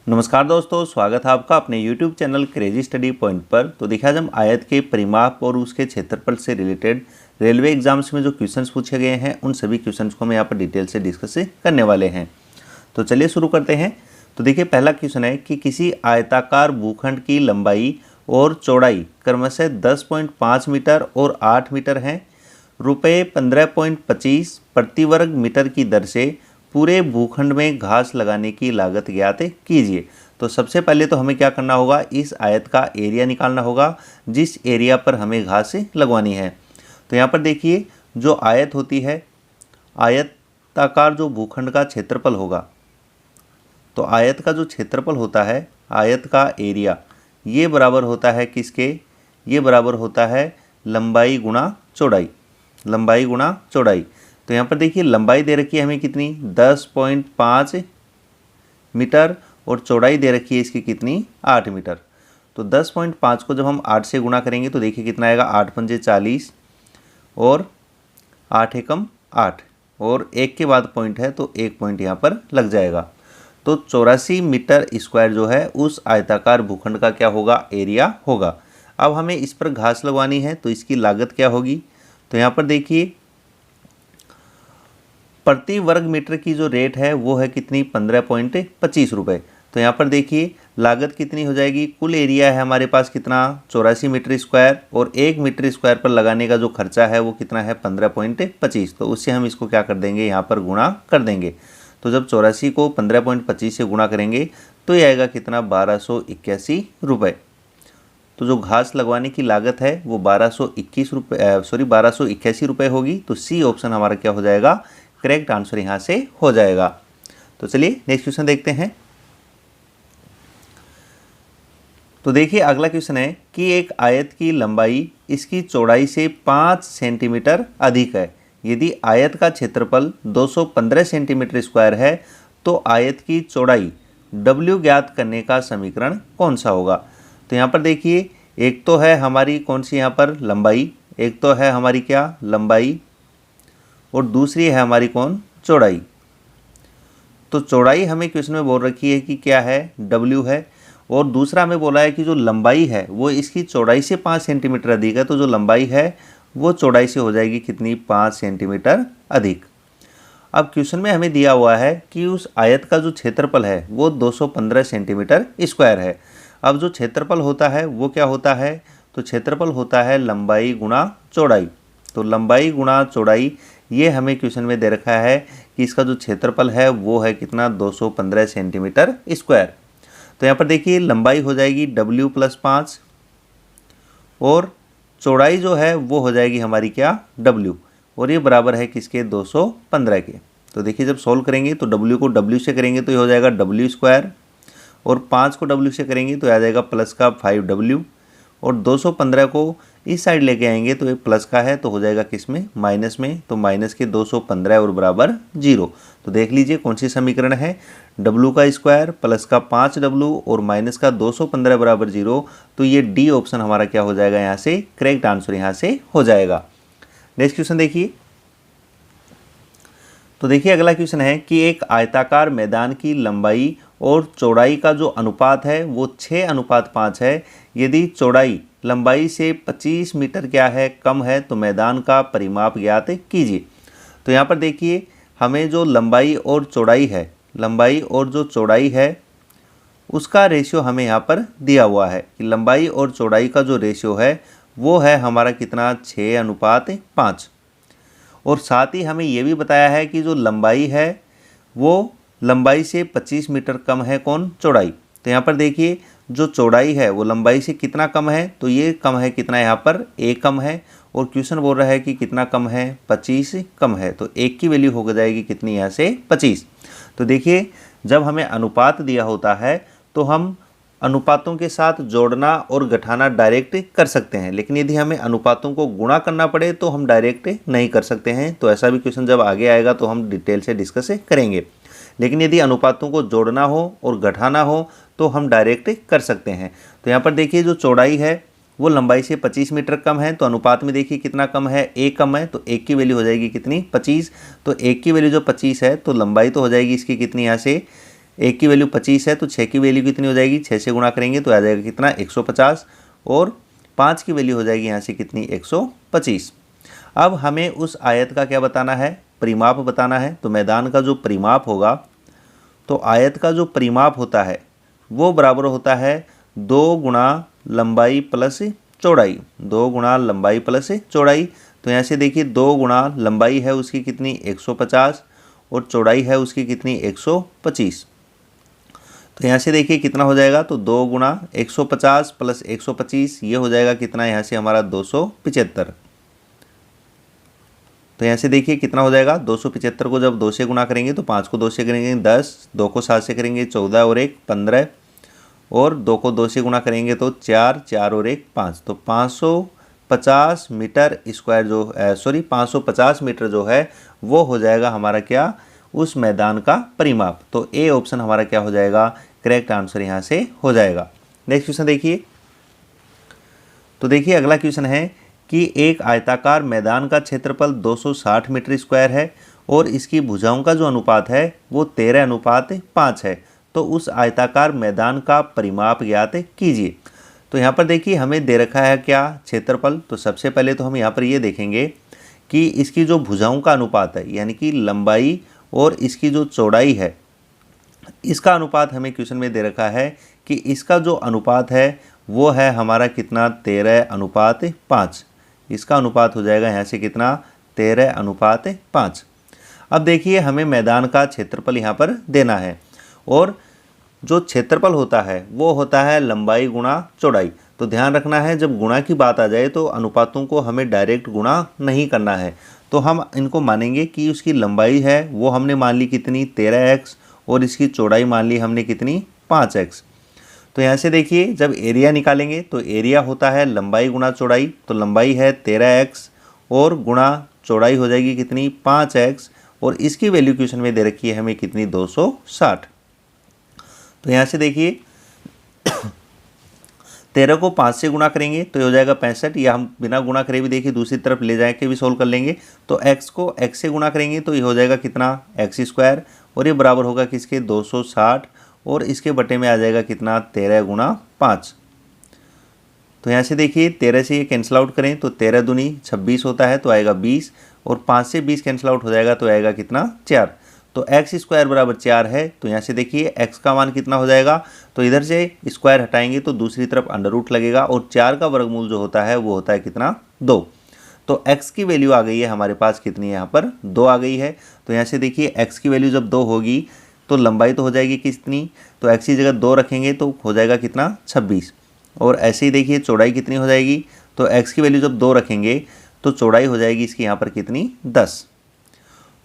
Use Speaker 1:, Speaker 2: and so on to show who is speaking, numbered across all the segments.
Speaker 1: नमस्कार दोस्तों, स्वागत है आपका अपने YouTube channel crazy study point पर। तो देखिए आज हम आयत के परिमाप और उसके क्षेत्रफल से रिलेटेड रेलवे एग्जाम्स में जो क्वेश्चंस पूछे गए हैं उन सभी क्वेश्चंस को हम यहाँ पर डिटेल से डिस्कस करने वाले हैं। तो चलिए शुरू करते हैं। तो देखिए पहला क्वेश्चन है कि किसी आयताकार भूखंड की लंबाई और चौड़ाई क्रमशः 10.5 मीटर और 8 मीटर हैं। रुपये 15.25 प्रति वर्ग मीटर की दर से पूरे भूखंड में घास लगाने की लागत ज्ञात कीजिए। तो सबसे पहले तो हमें क्या करना होगा, इस आयत का एरिया निकालना होगा जिस एरिया पर हमें घास लगवानी है। तो यहाँ पर देखिए जो आयत होती है, आयताकार जो भूखंड का क्षेत्रफल होगा, तो आयत का जो क्षेत्रफल होता है, आयत का एरिया, ये बराबर होता है किसके, ये बराबर होता है लंबाई गुणा चौड़ाई, लंबाई गुणा चौड़ाई। तो यहाँ पर देखिए लंबाई दे रखी है हमें कितनी, 10.5 मीटर और चौड़ाई दे रखी है इसकी कितनी, 8 मीटर। तो 10.5 को जब हम 8 से गुणा करेंगे तो देखिए कितना आएगा, 8 पंजे 40 और 8 एकम 8 और एक के बाद पॉइंट है तो एक पॉइंट यहाँ पर लग जाएगा। तो 84 मीटर स्क्वायर जो है उस आयताकार भूखंड का क्या होगा, एरिया होगा। अब हमें इस पर घास लगवानी है तो इसकी लागत क्या होगी। तो यहाँ पर देखिए प्रति वर्ग मीटर की जो रेट है वो है कितनी, 15.25 रुपये। तो यहाँ पर देखिए लागत कितनी हो जाएगी, कुल एरिया है हमारे पास कितना, 84 मीटर स्क्वायर और 1 मीटर स्क्वायर पर लगाने का जो खर्चा है वो कितना है, 15.25। तो उससे हम इसको क्या कर देंगे, यहाँ पर गुणा कर देंगे। तो जब 84 को 15.25 से गुणा करेंगे तो ये आएगा कितना, 1281 रुपये। तो जो घास लगवाने की लागत है वो 1281 रुपये होगी। तो सी ऑप्शन हमारा क्या हो जाएगा, करेक्ट आंसर यहाँ से हो जाएगा। तो चलिए नेक्स्ट क्वेश्चन देखते हैं। तो देखिए अगला क्वेश्चन है कि एक आयत की लंबाई इसकी चौड़ाई से 5 सेंटीमीटर अधिक है। यदि आयत का क्षेत्रफल 215 सेंटीमीटर स्क्वायर है तो आयत की चौड़ाई W ज्ञात करने का समीकरण कौन सा होगा। तो यहाँ पर देखिए एक तो है हमारी कौन सी यहाँ पर लंबाई, एक तो है हमारी क्या लंबाई और दूसरी है हमारी कौन, चौड़ाई। तो चौड़ाई हमें क्वेश्चन में बोल रखी है कि क्या है, W है, और दूसरा हमें बोला है कि जो लंबाई है वो इसकी चौड़ाई से 5 सेंटीमीटर अधिक है। तो जो लंबाई है वो चौड़ाई से हो जाएगी कितनी, 5 सेंटीमीटर अधिक। अब क्वेश्चन में हमें दिया हुआ है कि उस आयत का जो क्षेत्रफल है वो 215 सेंटीमीटर स्क्वायर है। अब जो क्षेत्रफल होता है वो क्या होता है, तो क्षेत्रफल होता है लंबाई गुणा चौड़ाई। तो लंबाई गुणा चौड़ाई ये हमें क्वेश्चन में दे रखा है कि इसका जो क्षेत्रफल है वो है कितना, 215 सेंटीमीटर स्क्वायर। तो यहाँ पर देखिए लंबाई हो जाएगी W + 5 और चौड़ाई जो है वो हो जाएगी हमारी क्या, W, और ये बराबर है किसके, 215 के। तो देखिए जब सॉल्व करेंगे तो W को W से करेंगे तो ये हो जाएगा W स्क्वायर और 5 को W से करेंगे तो आ जाएगा प्लस का 5W और 215 को इस साइड लेके आएंगे तो ये प्लस का है तो हो जाएगा किस में, माइनस में। तो माइनस के 215 और बराबर 0। तो देख लीजिए कौन सी समीकरण है, W का स्क्वायर प्लस का 5W और माइनस का 215 बराबर 0। तो ये डी ऑप्शन हमारा क्या हो जाएगा, यहाँ से करेक्ट आंसर यहाँ से हो जाएगा। नेक्स्ट क्वेश्चन देखिए। तो देखिए अगला क्वेश्चन है कि एक आयताकार मैदान की लंबाई और चौड़ाई का जो अनुपात है वो 6:5 है। यदि चौड़ाई लंबाई से 25 मीटर क्या है, कम है, तो मैदान का परिमाप ज्ञात कीजिए। तो यहाँ पर देखिए हमें जो लंबाई और चौड़ाई है, लंबाई और जो चौड़ाई है उसका रेशियो हमें यहाँ पर दिया हुआ है कि लंबाई और चौड़ाई का जो रेशियो है वो है हमारा कितना, 6:5। और साथ ही हमें ये भी बताया है कि जो लंबाई है वो लंबाई से 25 मीटर कम है कौन, चौड़ाई। तो यहाँ पर देखिए जो चौड़ाई है वो लंबाई से कितना कम है, तो ये कम है कितना, यहाँ पर 1 कम है और क्वेश्चन बोल रहा है कि कितना कम है, 25 कम है। तो 1 की वैल्यू हो जाएगी कितनी, यहाँ से 25। तो देखिए जब हमें अनुपात दिया होता है तो हम अनुपातों के साथ जोड़ना और घटाना डायरेक्ट कर सकते हैं, लेकिन यदि हमें अनुपातों को गुणा करना पड़े तो हम डायरेक्ट नहीं कर सकते हैं। तो ऐसा भी क्वेश्चन जब आगे आएगा तो हम डिटेल से डिस्कस करेंगे। लेकिन यदि अनुपातों को जोड़ना हो और घटाना हो तो हम डायरेक्ट कर सकते हैं। तो यहाँ पर देखिए जो चौड़ाई है वो लंबाई से 25 मीटर कम है, तो अनुपात में देखिए कितना कम है, 1 कम है, तो 1 की वैल्यू हो जाएगी कितनी, 25। तो 1 की वैल्यू जो 25 है तो लंबाई तो हो जाएगी इसकी कितनी, यहाँ से 1 की वैल्यू 25 है तो 6 की वैल्यू कितनी हो जाएगी, 6 से गुणा करेंगे तो आ जाएगा कितना 150, और 5 की वैल्यू हो जाएगी यहाँ से कितनी 125। अब हमें उस आयत का क्या बताना है, परिमाप बताना है। तो मैदान का जो परिमाप होगा, तो आयत का जो परिमाप होता है वो बराबर होता है 2 गुणा लंबाई प्लस चौड़ाई, 2 गुणा लंबाई प्लस चौड़ाई। तो यहाँ से देखिए 2 गुणा लंबाई है उसकी कितनी 150 और चौड़ाई है उसकी कितनी 125। तो यहाँ से देखिए कितना हो जाएगा, तो 2 गुणा 150 प्लस 125 ये हो जाएगा कितना यहाँ से हमारा 275। तो यहाँ से देखिए कितना हो जाएगा 275 को जब 2 से गुणा करेंगे तो 5 को 2 से करेंगे 10, 2 को 7 से करेंगे 14 और 1 15, और 2 को 2 से गुणा करेंगे तो 4, 4 और 1 5। तो 550 मीटर स्क्वायर जो 550 मीटर जो है वो हो जाएगा हमारा क्या, उस मैदान का परिमाप। तो ए ऑप्शन हमारा क्या हो जाएगा, करेक्ट आंसर यहाँ से हो जाएगा। नेक्स्ट क्वेश्चन देखिए। तो देखिए अगला क्वेश्चन है कि एक आयताकार मैदान का क्षेत्रफल 260 मीटर स्क्वायर है और इसकी भुजाओं का जो अनुपात है वो 13:5 है। तो उस आयताकार मैदान का परिमाप ज्ञात कीजिए। तो यहाँ पर देखिए हमें दे रखा है क्या, क्षेत्रफल। तो सबसे पहले तो हम यहाँ पर ये देखेंगे कि इसकी जो भुजाओं का अनुपात है, यानी कि लंबाई और इसकी जो चौड़ाई है, इसका अनुपात हमें क्वेश्चन में दे रखा है कि इसका जो अनुपात है वो है हमारा कितना 13:5। इसका अनुपात हो जाएगा यहाँ से कितना 13:5। अब देखिए हमें मैदान का क्षेत्रफल यहाँ पर देना है, और जो क्षेत्रफल होता है वो होता है लंबाई गुणा चौड़ाई। तो ध्यान रखना है जब गुणा की बात आ जाए तो अनुपातों को हमें डायरेक्ट गुणा नहीं करना है। तो हम इनको मानेंगे कि उसकी लंबाई है वो हमने मान ली कितनी 13x, और इसकी चौड़ाई मान ली हमने कितनी 5x। तो यहाँ से देखिए जब एरिया निकालेंगे तो एरिया होता है लंबाई गुणा चौड़ाई। तो लंबाई है 13x और गुणा चौड़ाई हो जाएगी कितनी 5x, और इसकी वैल्यू क्वेश्चन में दे रखी है हमें कितनी 260। तो यहाँ से देखिए 13 को 5 से गुणा करेंगे तो ये हो जाएगा 65, या हम बिना गुणा करे भी देखिए दूसरी तरफ ले जाके भी सोल्व कर लेंगे। तो x को x से गुणा करेंगे तो ये हो जाएगा कितना x², और ये बराबर होगा किसके 260, और इसके बटे में आ जाएगा कितना 13×5। तो यहाँ से देखिए 13 से ये कैंसिल आउट करें तो 13 दूनी 26 होता है तो आएगा 20, और 5 से 20 कैंसिल आउट हो जाएगा तो आएगा कितना 4। तो x² बराबर 4 है। तो यहाँ से देखिए x का मान कितना हो जाएगा, तो इधर से स्क्वायर हटाएंगे तो दूसरी तरफ अंडर रूट लगेगा, और 4 का वर्गमूल जो होता है वो होता है कितना 2। तो x की वैल्यू आ गई है हमारे पास कितनी है, यहाँ पर 2 आ गई है। तो यहाँ से देखिए x की वैल्यू जब 2 होगी तो लंबाई तो हो जाएगी कितनी, तो x की जगह 2 रखेंगे तो हो जाएगा कितना 26, और ऐसे ही देखिए चौड़ाई कितनी हो जाएगी, तो x की वैल्यू जब 2 रखेंगे तो चौड़ाई हो जाएगी इसकी यहाँ पर कितनी 10।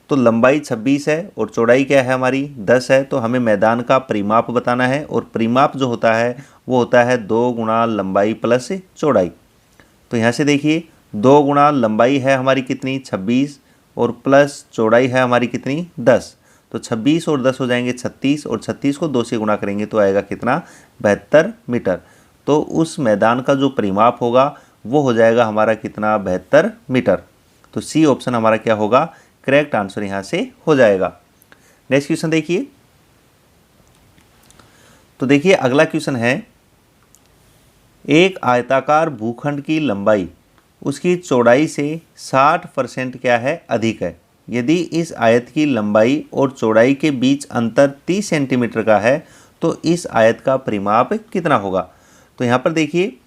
Speaker 1: तो लंबाई 26 है और चौड़ाई क्या है हमारी 10 है। तो हमें मैदान का परिमाप बताना है, और परिमाप जो होता है वो होता है 2 गुणा लंबाई प्लस चौड़ाई। तो यहाँ से देखिए 2 गुणा लंबाई है हमारी कितनी 26, और प्लस चौड़ाई है हमारी कितनी 10। तो 26 और 10 हो जाएंगे 36, और 36 को 2 से गुणा करेंगे तो आएगा कितना 72 मीटर। तो उस मैदान का जो परिमाप होगा वो हो जाएगा हमारा कितना 72 मीटर। तो सी ऑप्शन हमारा क्या होगा, करेक्ट आंसर यहाँ से हो जाएगा। नेक्स्ट क्वेश्चन देखिए। तो देखिए अगला क्वेश्चन है, एक आयताकार भूखंड की लंबाई उसकी चौड़ाई से 60% क्या है अधिक है। यदि इस आयत की लंबाई और चौड़ाई के बीच अंतर 30 सेंटीमीटर का है तो इस आयत का परिमाप कितना होगा। तो यहाँ पर देखिए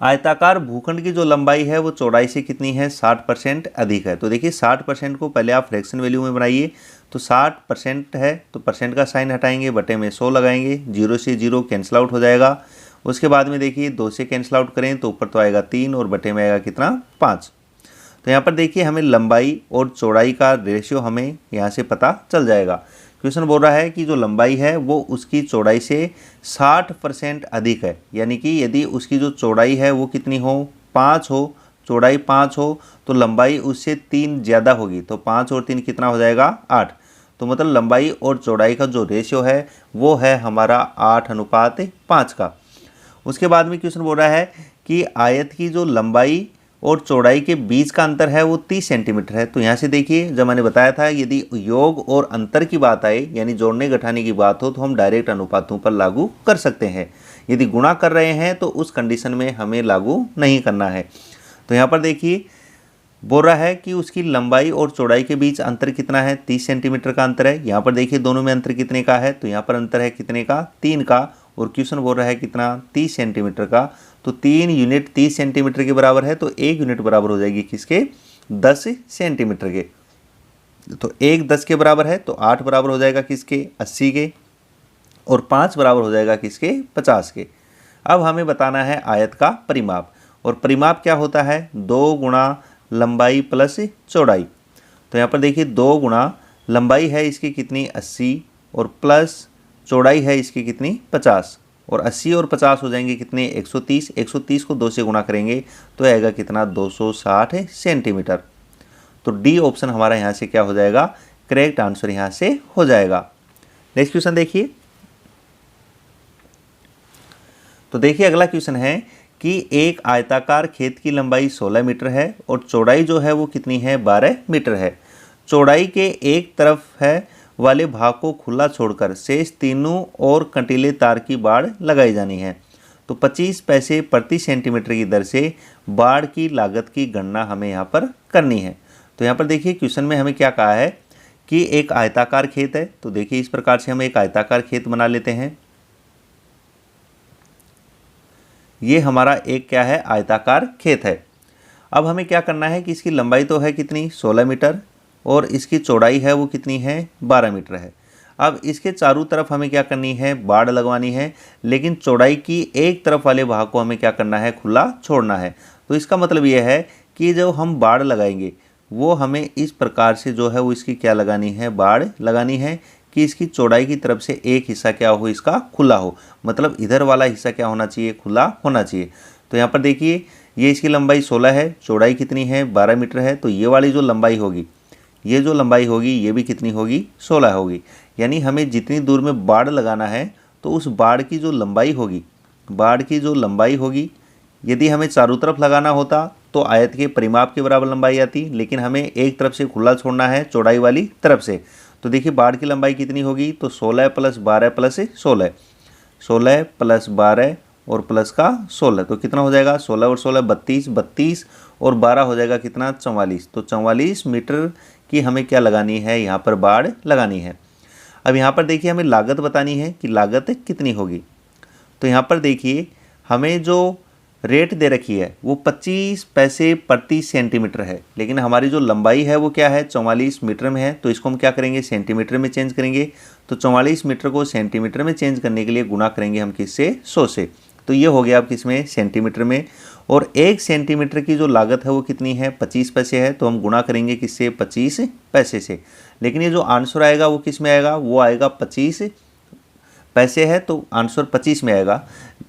Speaker 1: आयताकार भूखंड की जो लंबाई है वो चौड़ाई से कितनी है 60% अधिक है। तो देखिए 60% को पहले आप फ्रैक्शन वैल्यू में बनाइए। तो 60% है तो परसेंट का साइन हटाएंगे, बटे में 100 लगाएंगे, 0 से 0 कैंसिल आउट हो जाएगा। उसके बाद में देखिए 2 से कैंसिल आउट करें तो ऊपर तो आएगा 3 और बटे में आएगा कितना 5। तो यहाँ पर देखिए हमें लंबाई और चौड़ाई का रेशियो हमें यहाँ से पता चल जाएगा। क्वेश्चन बोल रहा है कि जो लंबाई है वो उसकी चौड़ाई से 60% अधिक है, यानी कि यदि उसकी जो चौड़ाई है वो कितनी हो 5 हो, चौड़ाई 5 हो तो लंबाई उससे 3 ज़्यादा होगी। तो 5 और 3 कितना हो जाएगा 8। तो मतलब लंबाई और चौड़ाई का जो रेशियो है वो है हमारा 8:5 का। उसके बाद में क्वेश्चन बोल रहा है कि आयत की जो लंबाई और चौड़ाई के बीच का अंतर है वो 30 सेंटीमीटर है। तो यहाँ से देखिए, जब मैंने बताया था यदि योग और अंतर की बात आए यानी जोड़ने घटाने की बात हो तो हम डायरेक्ट अनुपातों पर लागू कर सकते हैं। यदि गुणा कर रहे हैं तो उस कंडीशन में हमें लागू नहीं करना है। तो यहाँ पर देखिए बोल रहा है कि उसकी लंबाई और चौड़ाई के बीच अंतर कितना है, 30 सेंटीमीटर का अंतर है। यहाँ पर देखिए दोनों में अंतर कितने का है, तो यहाँ पर अंतर है कितने का, 3 का, और क्वेश्चन बोल रहा है कितना, 30 सेंटीमीटर का। तो 3 यूनिट 30 सेंटीमीटर के बराबर है, तो 1 यूनिट बराबर हो जाएगी किसके, 10 सेंटीमीटर के। तो 1 10 के बराबर है, तो 8 बराबर हो जाएगा किसके, 80 के, और 5 बराबर हो जाएगा किसके, 50 के। अब हमें बताना है आयत का परिमाप, और परिमाप क्या होता है, 2 गुणा लंबाई प्लस चौड़ाई। तो यहाँ पर देखिए 2 गुणा लंबाई है इसकी कितनी, 80, और प्लस चौड़ाई है इसकी कितनी, 50, और 80 और 50 हो जाएंगे कितने, 130। 130 को 2 से गुणा करेंगे तो आएगा कितना, 260 सेंटीमीटर। तो डी ऑप्शन हमारा यहाँ से क्या हो जाएगा, करेक्ट आंसर यहाँ से हो जाएगा। नेक्स्ट क्वेश्चन देखिए। तो देखिए अगला क्वेश्चन है कि एक आयताकार खेत की लंबाई 16 मीटर है और चौड़ाई जो है वो कितनी है, 12 मीटर है। चौड़ाई के एक तरफ है वाले भाग को खुला छोड़कर शेष तीनों और कंटीले तार की बाड़ लगाई जानी है। तो 25 पैसे प्रति सेंटीमीटर की दर से बाड़ की लागत की गणना हमें यहाँ पर करनी है। तो यहाँ पर देखिए क्वेश्चन में हमें क्या कहा है कि एक आयताकार खेत है। तो देखिए इस प्रकार से हम एक आयताकार खेत बना लेते हैं। ये हमारा एक क्या है, आयताकार खेत है। अब हमें क्या करना है कि इसकी लंबाई तो है कितनी, 16 मीटर, और इसकी चौड़ाई है वो कितनी है, 12 मीटर है। अब इसके चारों तरफ हमें क्या करनी है, बाड़ लगवानी है, लेकिन चौड़ाई की एक तरफ वाले भाग को हमें क्या करना है, खुला छोड़ना है। तो इसका मतलब ये है कि जो हम बाड़ लगाएंगे वो हमें इस प्रकार से जो है वो इसकी क्या लगानी है, बाड़ लगानी है कि इसकी चौड़ाई की तरफ से एक हिस्सा क्या हो, इसका खुला हो, मतलब इधर वाला हिस्सा क्या होना चाहिए, खुला होना चाहिए। तो यहाँ पर देखिए ये इसकी लंबाई 16 है, चौड़ाई कितनी है, 12 मीटर है। तो ये वाली जो लंबाई होगी, ये जो लंबाई होगी ये भी कितनी होगी, 16 होगी। यानी हमें जितनी दूर में बाड़ लगाना है तो उस बाड़ की जो लंबाई होगी, बाड़ की जो लंबाई होगी, यदि हमें चारों तरफ लगाना होता तो आयत के परिमाप के बराबर लंबाई आती, लेकिन हमें एक तरफ से खुला छोड़ना है, चौड़ाई वाली तरफ से। तो देखिए बाड़ की लंबाई कितनी होगी, तो 16 + 12 + 16, 16 + 12 और प्लस का 16, तो कितना हो जाएगा, 16 और 16 32, 32 और 12 हो जाएगा कितना, 44। तो 44 मीटर की हमें क्या लगानी है, यहाँ पर बाड़ लगानी है। अब यहाँ पर देखिए हमें लागत बतानी है कि लागत कितनी होगी। तो यहाँ पर देखिए हमें जो रेट दे रखी है वो 25 पैसे प्रति सेंटीमीटर है, लेकिन हमारी जो लंबाई है वो क्या है, 44 मीटर में है। तो इसको हम क्या करेंगे, सेंटीमीटर में चेंज करेंगे। तो 44 मीटर को सेंटीमीटर में चेंज करने के लिए गुणा करेंगे हम किससे, 100 से। तो ये हो गया अब किसमें, सेंटीमीटर में। और 1 सेंटीमीटर की जो लागत है वो कितनी है, 25 पैसे है। तो हम गुणा करेंगे किससे, 25 पैसे से। लेकिन ये जो आंसर आएगा वो किस में आएगा, वो आएगा 25 पैसे है, तो आंसर 25 में आएगा,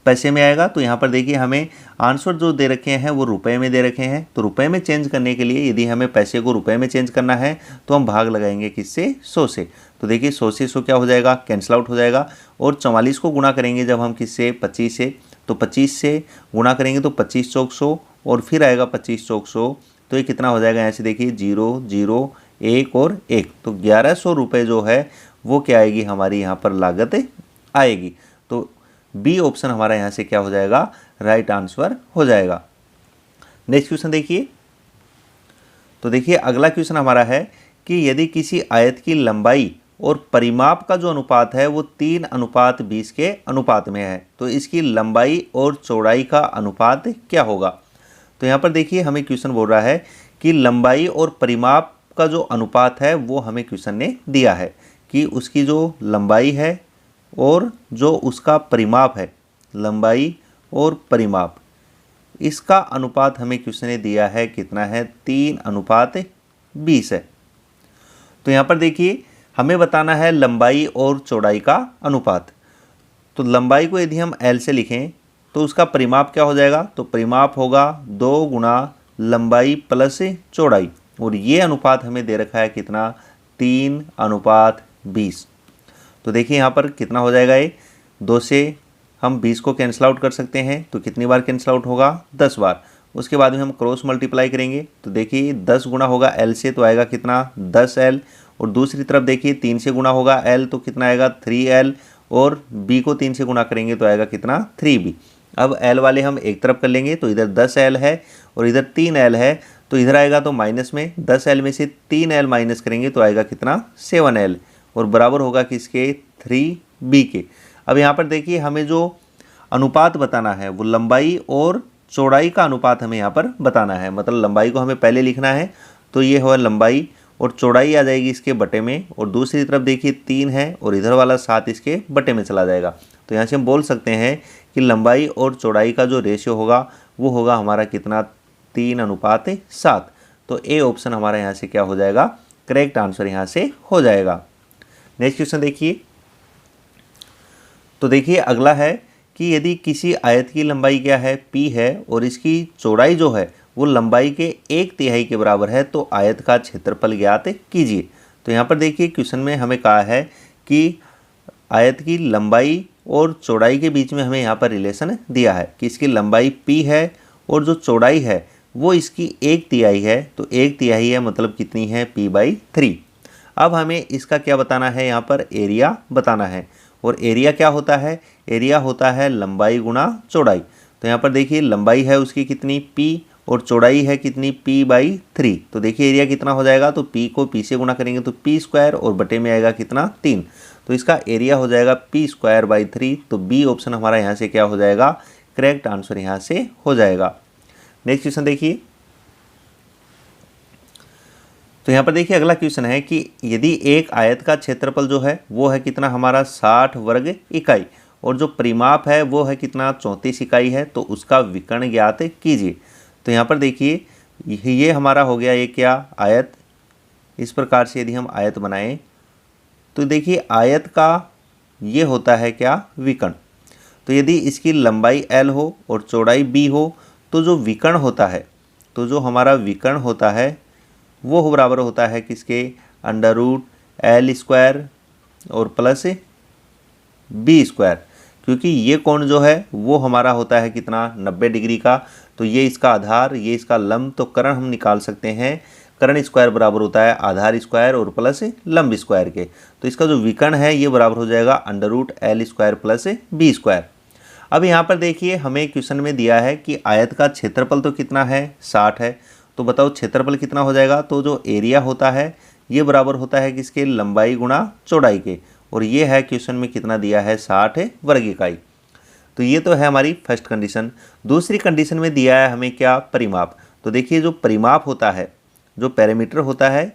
Speaker 1: पैसे में आएगा। तो यहाँ पर देखिए हमें आंसर जो दे रखे हैं वो रुपए में दे रखे हैं। तो रुपए में चेंज करने के लिए यदि हमें पैसे को रुपए में चेंज करना है तो हम भाग लगाएंगे किससे, 100 से। तो देखिए 100 से 100 क्या हो जाएगा, कैंसिल आउट हो जाएगा। और 44 को गुणा करेंगे जब हम किससे, 25 से। तो 25 से गुणा करेंगे तो 25 चौक 100 और फिर आएगा 25 चौक 100। तो ये कितना हो जाएगा, यहाँ से देखिए 0 0 1 और 1, तो 1100 रुपये जो है वो क्या आएगी, हमारी यहाँ पर लागत आएगी। तो बी ऑप्शन हमारा यहाँ से क्या हो जाएगा, राइट आंसर हो जाएगा। नेक्स्ट क्वेश्चन देखिए। तो देखिए अगला क्वेश्चन हमारा है कि यदि किसी आयत की लंबाई और परिमाप का जो अनुपात है वो 3:20 के अनुपात में है, तो इसकी लंबाई और चौड़ाई का अनुपात क्या होगा। तो यहाँ पर देखिए हमें क्वेश्चन बोल रहा है कि लंबाई और परिमाप का जो अनुपात है वो हमें क्वेश्चन ने दिया है कि उसकी जो लंबाई है और जो उसका परिमाप है, लंबाई और परिमाप, इसका अनुपात हमें क्वेश्चन ने दिया है कितना है, 3:20 है। तो यहाँ पर देखिए हमें बताना है लंबाई और चौड़ाई का अनुपात। तो लंबाई को यदि हम L से लिखें तो उसका परिमाप क्या हो जाएगा, तो परिमाप होगा 2 गुणा लंबाई प्लस चौड़ाई, और ये अनुपात हमें दे रखा है कितना, 3:20। तो देखिए यहाँ पर कितना हो जाएगा, ये 2 से हम 20 को कैंसिल आउट कर सकते हैं। तो कितनी बार कैंसिल आउट होगा, 10 बार। उसके बाद में हम क्रॉस मल्टीप्लाई करेंगे तो देखिए 10 गुना होगा L से तो आएगा कितना 10L, और दूसरी तरफ देखिए 3 से गुना होगा L तो कितना आएगा 3L, और B को 3 से गुना करेंगे तो आएगा कितना 3B। अब L वाले हम एक तरफ कर लेंगे तो इधर 10L है और इधर 3L है, तो इधर आएगा तो माइनस में 10L में से 3L माइनस करेंगे तो आएगा कितना 7L, और बराबर होगा किसके 3B के। अब यहाँ पर देखिए हमें जो अनुपात बताना है वो लंबाई और चौड़ाई का अनुपात हमें यहाँ पर बताना है, मतलब लंबाई को हमें पहले लिखना है तो ये हुआ लंबाई, और चौड़ाई आ जाएगी इसके बटे में, और दूसरी तरफ देखिए 3 है और इधर वाला 7 इसके बटे में चला जाएगा। तो यहाँ से हम बोल सकते हैं कि लंबाई और चौड़ाई का जो रेशियो होगा वो होगा हमारा कितना 3:7। तो ए ऑप्शन हमारा यहाँ से क्या हो जाएगा, करेक्ट आंसर यहाँ से हो जाएगा। नेक्स्ट क्वेश्चन देखिए, तो देखिए अगला है कि यदि किसी आयत की लंबाई क्या है p है और इसकी चौड़ाई जो है वो लंबाई के 1/3 के बराबर है तो आयत का क्षेत्रफल ज्ञात कीजिए। तो यहाँ पर देखिए क्वेश्चन में हमें कहा है कि आयत की लंबाई और चौड़ाई के बीच में हमें यहाँ पर रिलेशन दिया है कि इसकी लंबाई p है और जो चौड़ाई है वो इसकी 1/3 है, तो 1/3 है मतलब कितनी है p/3। अब हमें इसका क्या बताना है, यहाँ पर एरिया बताना है, और एरिया क्या होता है, एरिया होता है लंबाई गुणा चौड़ाई। तो यहाँ पर देखिए लंबाई है उसकी कितनी p और चौड़ाई है कितनी p/3, तो देखिए एरिया कितना हो जाएगा, तो p को p से गुणा करेंगे तो p² और बटे में आएगा कितना 3, तो इसका एरिया हो जाएगा p²/3। तो बी ऑप्शन हमारा यहाँ से क्या हो जाएगा, करेक्ट आंसर यहाँ से हो जाएगा। नेक्स्ट क्वेश्चन देखिए, तो यहाँ पर देखिए अगला क्वेश्चन है कि यदि एक आयत का क्षेत्रफल जो है वो है कितना हमारा 60 वर्ग इकाई और जो परिमाप है वो है कितना 34 इकाई है, तो उसका विकर्ण ज्ञात कीजिए। तो यहाँ पर देखिए ये हमारा हो गया ये क्या आयत, इस प्रकार से यदि हम आयत बनाएं तो देखिए आयत का ये होता है क्या विकर्ण। तो यदि इसकी लंबाई L हो और चौड़ाई B हो तो जो विकर्ण होता है, तो जो हमारा विकर्ण होता है वो बराबर होता है किसके √L² और प्लस B², क्योंकि ये कोण जो है वो हमारा होता है कितना 90 डिग्री का, तो ये इसका आधार ये इसका लंब, तो कर्ण हम निकाल सकते हैं, कर्ण स्क्वायर बराबर होता है आधार स्क्वायर और प्लस लंब स्क्वायर के। तो इसका जो विकर्ण है ये बराबर हो जाएगा √L² प्लस B²। अब यहाँ पर देखिए हमें क्वेश्चन में दिया है कि आयत का क्षेत्रफल तो कितना है 60 है, तो बताओ क्षेत्रफल कितना हो जाएगा। तो जो एरिया होता है ये बराबर होता है किसके लंबाई गुणा चौड़ाई के, और ये है क्वेश्चन में कितना दिया है 60 वर्ग इकाई। तो ये तो है हमारी फर्स्ट कंडीशन। दूसरी कंडीशन में दिया है हमें क्या परिमाप। तो देखिए जो परिमाप होता है, जो पैरामीटर होता है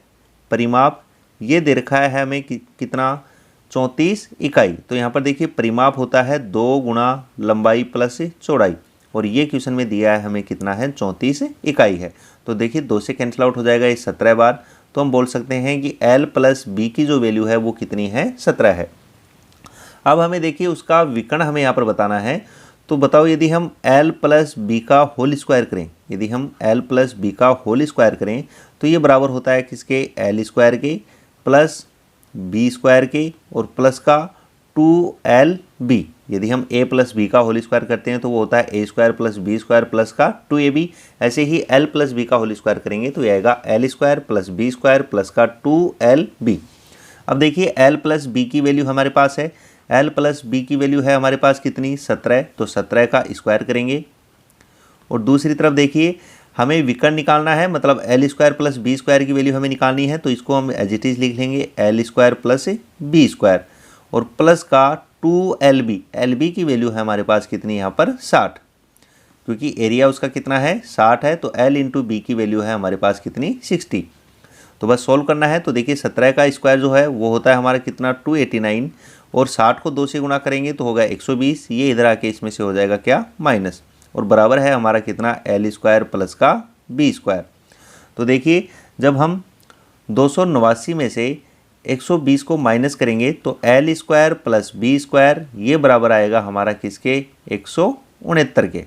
Speaker 1: परिमाप, ये दे रखा है हमें कितना 34 इकाई। तो यहाँ पर देखिए परिमाप होता है 2 गुणा लंबाई प्लस चौड़ाई, और ये क्वेश्चन में दिया है हमें कितना है 34 इकाई है। तो देखिए 2 से कैंसिल आउट हो जाएगा ये 17 बार, तो हम बोल सकते हैं कि L + B की जो वैल्यू है वो कितनी है 17 है। अब हमें देखिए उसका विकर्ण हमें यहाँ पर बताना है। तो बताओ यदि हम L + B का होल स्क्वायर करें, यदि हम L + B का होल स्क्वायर करें तो ये बराबर होता है किसके L² के प्लस B² के और प्लस का 2LB। यदि हम A + B का होल स्क्वायर करते हैं तो वो होता है A² + B² प्लस का 2AB। ऐसे ही L + B का होल स्क्वायर करेंगे तो ये आएगा L² + B² प्लस का 2LB। अब देखिए L + B की वैल्यू हमारे पास है, L + B की वैल्यू है हमारे पास कितनी 17, तो 17 का स्क्वायर करेंगे। और दूसरी तरफ देखिए हमें विकर्ण निकालना है, मतलब L² + B² की वैल्यू हमें निकालनी है, तो इसको हम एज इट इज लिख लेंगे L² + B² और प्लस का 2LB। LB की वैल्यू है हमारे पास कितनी यहाँ पर 60, क्योंकि एरिया उसका कितना है 60 है, तो L × B की वैल्यू है हमारे पास कितनी 60। तो बस सॉल्व करना है। तो देखिए 17 का स्क्वायर जो है वो होता है हमारा कितना 289, और 60 को 2 से गुणा करेंगे तो होगा 120, ये इधर आके इसमें से हो जाएगा क्या माइनस, और बराबर है हमारा कितना L² प्लस का B²। तो देखिए जब हम 289 में से 120 को माइनस करेंगे तो L² प्लस B² ये बराबर आएगा हमारा किसके 169 के।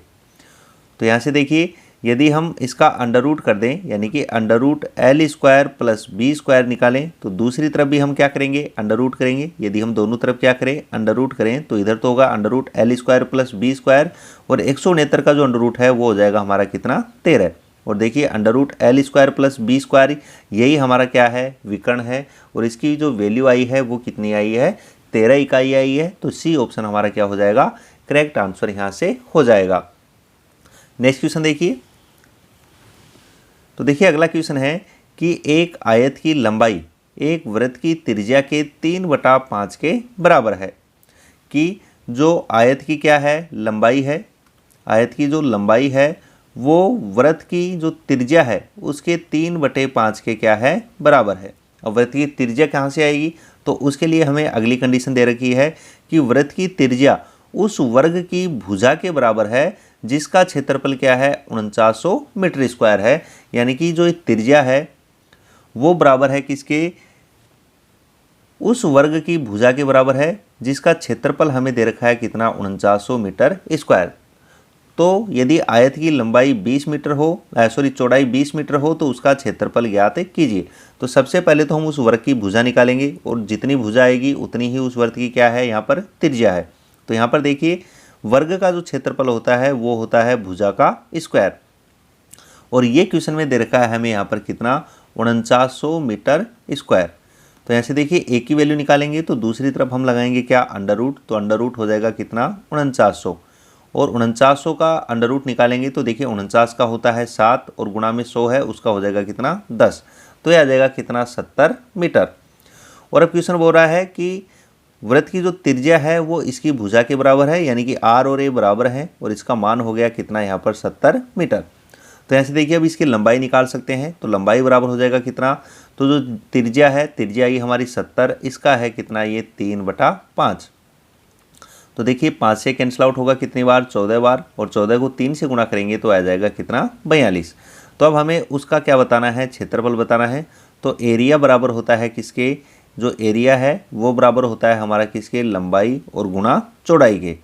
Speaker 1: तो यहाँ से देखिए यदि हम इसका अंडर रूट कर दें यानी कि under root l square plus B square निकालें तो दूसरी तरफ भी हम क्या करेंगे, अंडर रूट करेंगे। यदि हम दोनों तरफ क्या करें, अंडर रूट करें तो इधर तो होगा under root l square plus B square और 169 का जो अंडर रूट है वो हो जाएगा हमारा कितना, 13। और देखिए under root l square plus B square यही हमारा क्या है, विकर्ण है और इसकी जो वैल्यू आई है वो कितनी आई है, 13 इकाई आई है। तो सी ऑप्शन हमारा क्या हो जाएगा, करेक्ट आंसर यहाँ से हो जाएगा। नेक्स्ट क्वेश्चन देखिए। तो देखिए अगला क्वेश्चन है कि एक आयत की लंबाई एक वृत्त की त्रिज्या के 3/5 के बराबर है। कि जो आयत की क्या है, लंबाई है, आयत की जो लंबाई है वो वृत्त की जो त्रिज्या है उसके 3/5 के क्या है, बराबर है। और वृत्त की त्रिज्या कहाँ से आएगी, तो उसके लिए हमें अगली कंडीशन दे रखी है कि वृत्त की त्रिज्या उस वर्ग की भुजा के बराबर है जिसका क्षेत्रफल क्या है, 4900 मीटर स्क्वायर है। यानी कि जो त्रिज्या है वो बराबर है किसके, उस वर्ग की भुजा के बराबर है जिसका क्षेत्रफल हमें दे रखा है कितना, 4900 मीटर स्क्वायर। तो यदि आयत की लंबाई 20 मीटर हो, चौड़ाई 20 मीटर हो तो उसका क्षेत्रफल ज्ञात कीजिए। तो सबसे पहले तो हम उस वर्ग की भुजा निकालेंगे और जितनी भुजा आएगी उतनी ही उस वर्ग की क्या है, यहाँ पर त्रिज्या है। तो यहाँ पर देखिए वर्ग का जो क्षेत्रफल होता है वो होता है भुजा का स्क्वायर। और ये क्वेश्चन में दे रखा है हमें यहाँ पर कितना, 4900 मीटर स्क्वायर। तो यहाँ से देखिए एक की वैल्यू निकालेंगे तो दूसरी तरफ हम लगाएंगे क्या, अंडर रूट। तो अंडर रूट हो जाएगा कितना, 4900। और 4900 का अंडर रूट निकालेंगे तो देखिए 49 का होता है 7 और गुणा में 100 है उसका हो जाएगा कितना, 10। तो यह आ जाएगा कितना, 70 मीटर। और अब क्वेश्चन बोल रहा है कि वृत्त की जो त्रिज्या है वो इसकी भुजा के बराबर है, यानी कि आर और ए बराबर है और इसका मान हो गया कितना, यहाँ पर 70 मीटर। तो यहाँ से देखिए अब इसकी लंबाई निकाल सकते हैं। तो लंबाई बराबर हो जाएगा कितना, तो जो त्रिज्या है, त्रिज्या ये हमारी 70, इसका है कितना, ये 3/5। तो देखिए 5 से कैंसिल आउट होगा कितनी बार, 14 बार। और 14 को 3 से गुणा करेंगे तो आ जाएगा कितना, 42। तो अब हमें उसका क्या बताना है, क्षेत्रफल बताना है। तो एरिया बराबर होता है किसके, जो एरिया है वो बराबर होता है हमारा किसके, लंबाई और गुणा चौड़ाई के।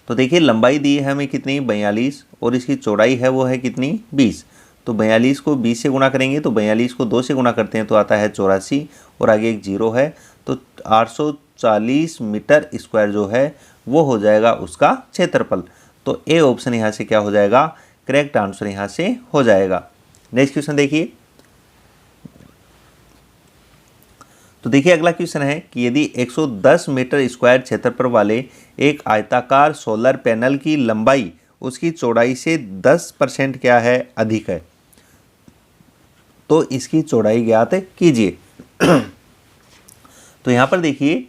Speaker 1: तो देखिए लंबाई दी है हमें कितनी, 42 और इसकी चौड़ाई है वो है कितनी, 20। तो 42 को 20 से गुणा करेंगे तो 42 को 2 से गुणा करते हैं तो आता है 84 और आगे एक जीरो है। तो 840 मीटर स्क्वायर जो है वो हो जाएगा उसका क्षेत्रफल। तो ए ऑप्शन यहाँ से क्या हो जाएगा, करेक्ट आंसर यहाँ से हो जाएगा। नेक्स्ट क्वेश्चन देखिए। तो देखिए अगला क्वेश्चन है कि यदि 110 मीटर स्क्वायर क्षेत्रफल वाले एक आयताकार सोलर पैनल की लंबाई उसकी चौड़ाई से 10% क्या है, अधिक है, तो इसकी चौड़ाई ज्ञात कीजिए। तो यहाँ पर देखिए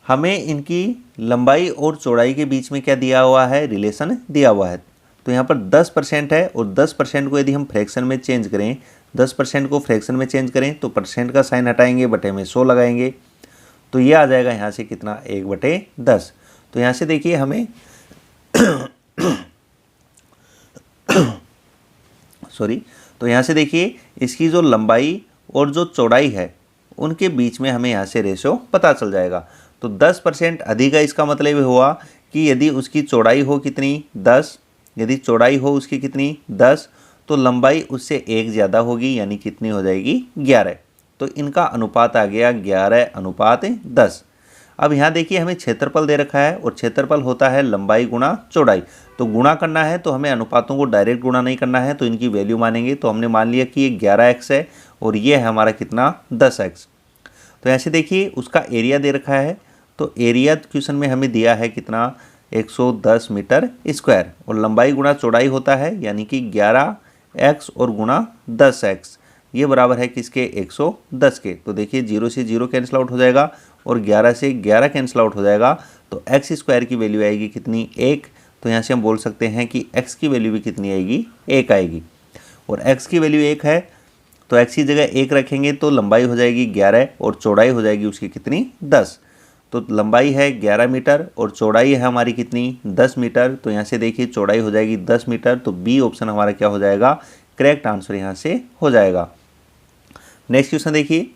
Speaker 1: हमें इनकी लंबाई और चौड़ाई के बीच में क्या दिया हुआ है, रिलेशन दिया हुआ है। तो यहाँ पर 10% है और 10% को यदि हम फ्रैक्शन में चेंज करें, 10% को फ्रैक्शन में चेंज करें तो परसेंट का साइन हटाएंगे, बटे में 100 लगाएंगे तो ये आ जाएगा यहाँ से कितना, 1/10। तो यहाँ से देखिए हमें सॉरी, तो यहाँ से देखिए इसकी जो लंबाई और जो चौड़ाई है उनके बीच में हमें यहाँ से रेशो पता चल जाएगा। तो 10% अधिक है, इसका मतलब ये हुआ कि यदि उसकी चौड़ाई हो कितनी, 10, यदि चौड़ाई हो उसकी कितनी, 10, तो लंबाई उससे 1 ज़्यादा होगी, यानी कितनी हो जाएगी, 11। तो इनका अनुपात आ गया 11:10। अब यहाँ देखिए हमें क्षेत्रफल दे रखा है और क्षेत्रफल होता है लंबाई गुणा चौड़ाई। तो गुणा करना है तो हमें अनुपातों को डायरेक्ट गुणा नहीं करना है, तो इनकी वैल्यू मानेंगे। तो हमने मान लिया कि ये 11x है और ये है हमारा कितना, 10x। तो ऐसे देखिए उसका एरिया दे रखा है। तो एरिया क्वेश्चन में हमें दिया है कितना, 110 मीटर स्क्वायर और लंबाई गुणा चौड़ाई होता है यानी कि 11x और गुणा 10x, ये बराबर है किसके, 110 के। तो देखिए 0 से 0 कैंसिल आउट हो जाएगा और 11 से 11 कैंसिल आउट हो जाएगा। तो x स्क्वायर की वैल्यू आएगी कितनी, 1। तो यहाँ से हम बोल सकते हैं कि x की वैल्यू भी कितनी आएगी, 1 आएगी। और x की वैल्यू 1 है तो x की जगह 1 रखेंगे तो लंबाई हो जाएगी 11 और चौड़ाई हो जाएगी उसकी कितनी, 10। तो लंबाई है 11 मीटर और चौड़ाई है हमारी कितनी, 10 मीटर। तो यहाँ से देखिए चौड़ाई हो जाएगी 10 मीटर। तो बी ऑप्शन हमारा क्या हो जाएगा, करेक्ट आंसर यहाँ से हो जाएगा। नेक्स्ट क्वेश्चन देखिए।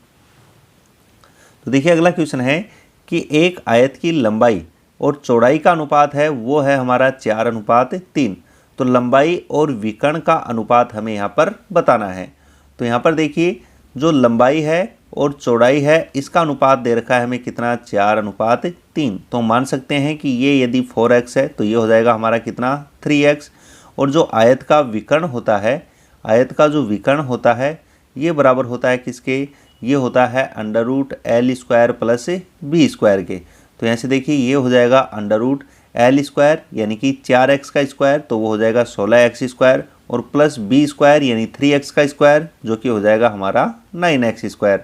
Speaker 1: तो देखिए अगला क्वेश्चन है कि एक आयत की लंबाई और चौड़ाई का अनुपात है वो है हमारा 4:3। तो लंबाई और विकर्ण का अनुपात हमें यहाँ पर बताना है। तो यहाँ पर देखिए जो लंबाई है और चौड़ाई है इसका अनुपात दे रखा है हमें कितना, 4:3। तो मान सकते हैं कि ये यदि 4x है तो ये हो जाएगा हमारा कितना, 3x। और जो आयत का विकर्ण होता है, आयत का जो विकर्ण होता है ये बराबर होता है किसके, ये होता है √L² प्लस B² के। तो यहाँ से देखिए ये हो जाएगा √L² यानी कि 4x का स्क्वायर, तो वो हो जाएगा 16x² और प्लस B² यानी 3x का स्क्वायर जो कि हो जाएगा हमारा 9x²।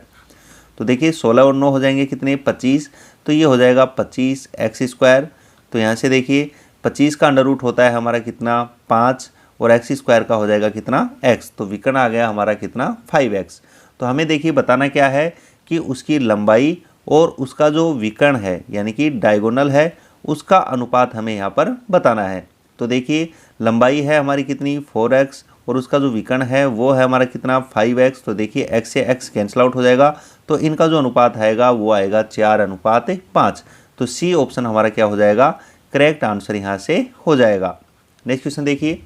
Speaker 1: तो देखिए 16 और 9 हो जाएंगे कितने, 25। तो ये हो जाएगा 25x²। तो यहाँ से देखिए 25 का अंडर रूट होता है हमारा कितना, 5 और x² का हो जाएगा कितना, x। तो विकर्ण आ गया हमारा कितना, 5x। तो हमें देखिए बताना क्या है कि उसकी लंबाई और उसका जो विकर्ण है यानी कि डायगोनल है उसका अनुपात हमें यहाँ पर बताना है। तो देखिए लंबाई है हमारी कितनी, 4x और उसका जो विकर्ण है वो है हमारा कितना, 5x। तो देखिए x से x कैंसिल आउट हो जाएगा, तो इनका जो अनुपात आएगा वो आएगा 4:5। तो सी ऑप्शन हमारा क्या हो जाएगा, करेक्ट आंसर यहाँ से हो जाएगा। नेक्स्ट क्वेश्चन देखिए।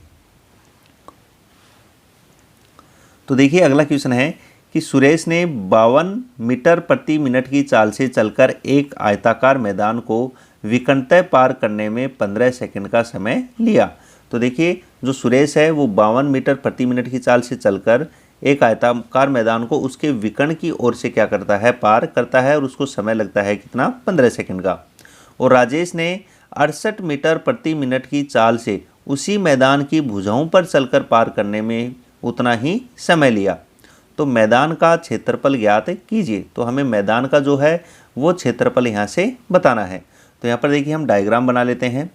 Speaker 1: तो देखिए अगला क्वेश्चन है कि सुरेश ने 52 मीटर प्रति मिनट की चाल से चलकर एक आयताकार मैदान को विकर्णतः पार करने में 15 सेकंड का समय लिया। तो देखिए जो सुरेश है वो 52 मीटर प्रति मिनट की चाल से चलकर एक आयताकार मैदान को उसके विकर्ण की ओर से क्या करता है, पार करता है और उसको समय लगता है कितना, 15 सेकंड का। और राजेश ने 68 मीटर प्रति मिनट की चाल से उसी मैदान की भुजाओं पर चलकर पार करने में उतना ही समय लिया। तो मैदान का क्षेत्रफल ज्ञात कीजिए। तो हमें मैदान का जो है वो क्षेत्रफल यहाँ से बताना है। तो यहाँ पर देखिए हम डायग्राम बना लेते हैं।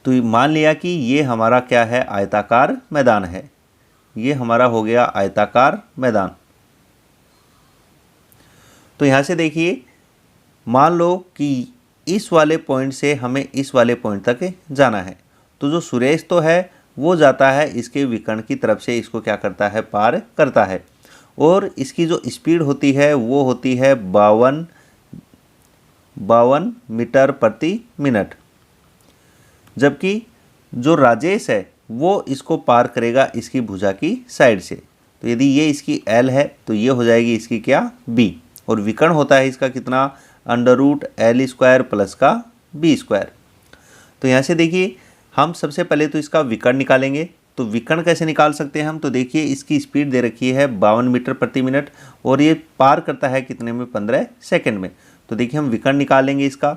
Speaker 1: तो मान लिया कि ये हमारा क्या है, आयताकार मैदान है। ये हमारा हो गया आयताकार मैदान। तो यहाँ से देखिए मान लो कि इस वाले पॉइंट से हमें इस वाले पॉइंट तक जाना है। तो जो सुरेश तो है वो जाता है इसके विकर्ण की तरफ से, इसको क्या करता है, पार करता है। और इसकी जो स्पीड होती है वो होती है 52 मीटर प्रति मिनट। जबकि जो राजेश है वो इसको पार करेगा इसकी भुजा की साइड से। तो यदि ये इसकी L है तो ये हो जाएगी इसकी क्या, B। और विकर्ण होता है इसका कितना, √L² प्लस का B²। तो यहाँ से देखिए हम सबसे पहले तो इसका विकर्ण निकालेंगे। तो विकर्ण कैसे निकाल सकते हैं हम, तो देखिए इसकी स्पीड दे रखी है 52 मीटर प्रति मिनट और ये पार करता है कितने में, 15 सेकंड में। तो देखिए हम विकर्ण निकालेंगे इसका।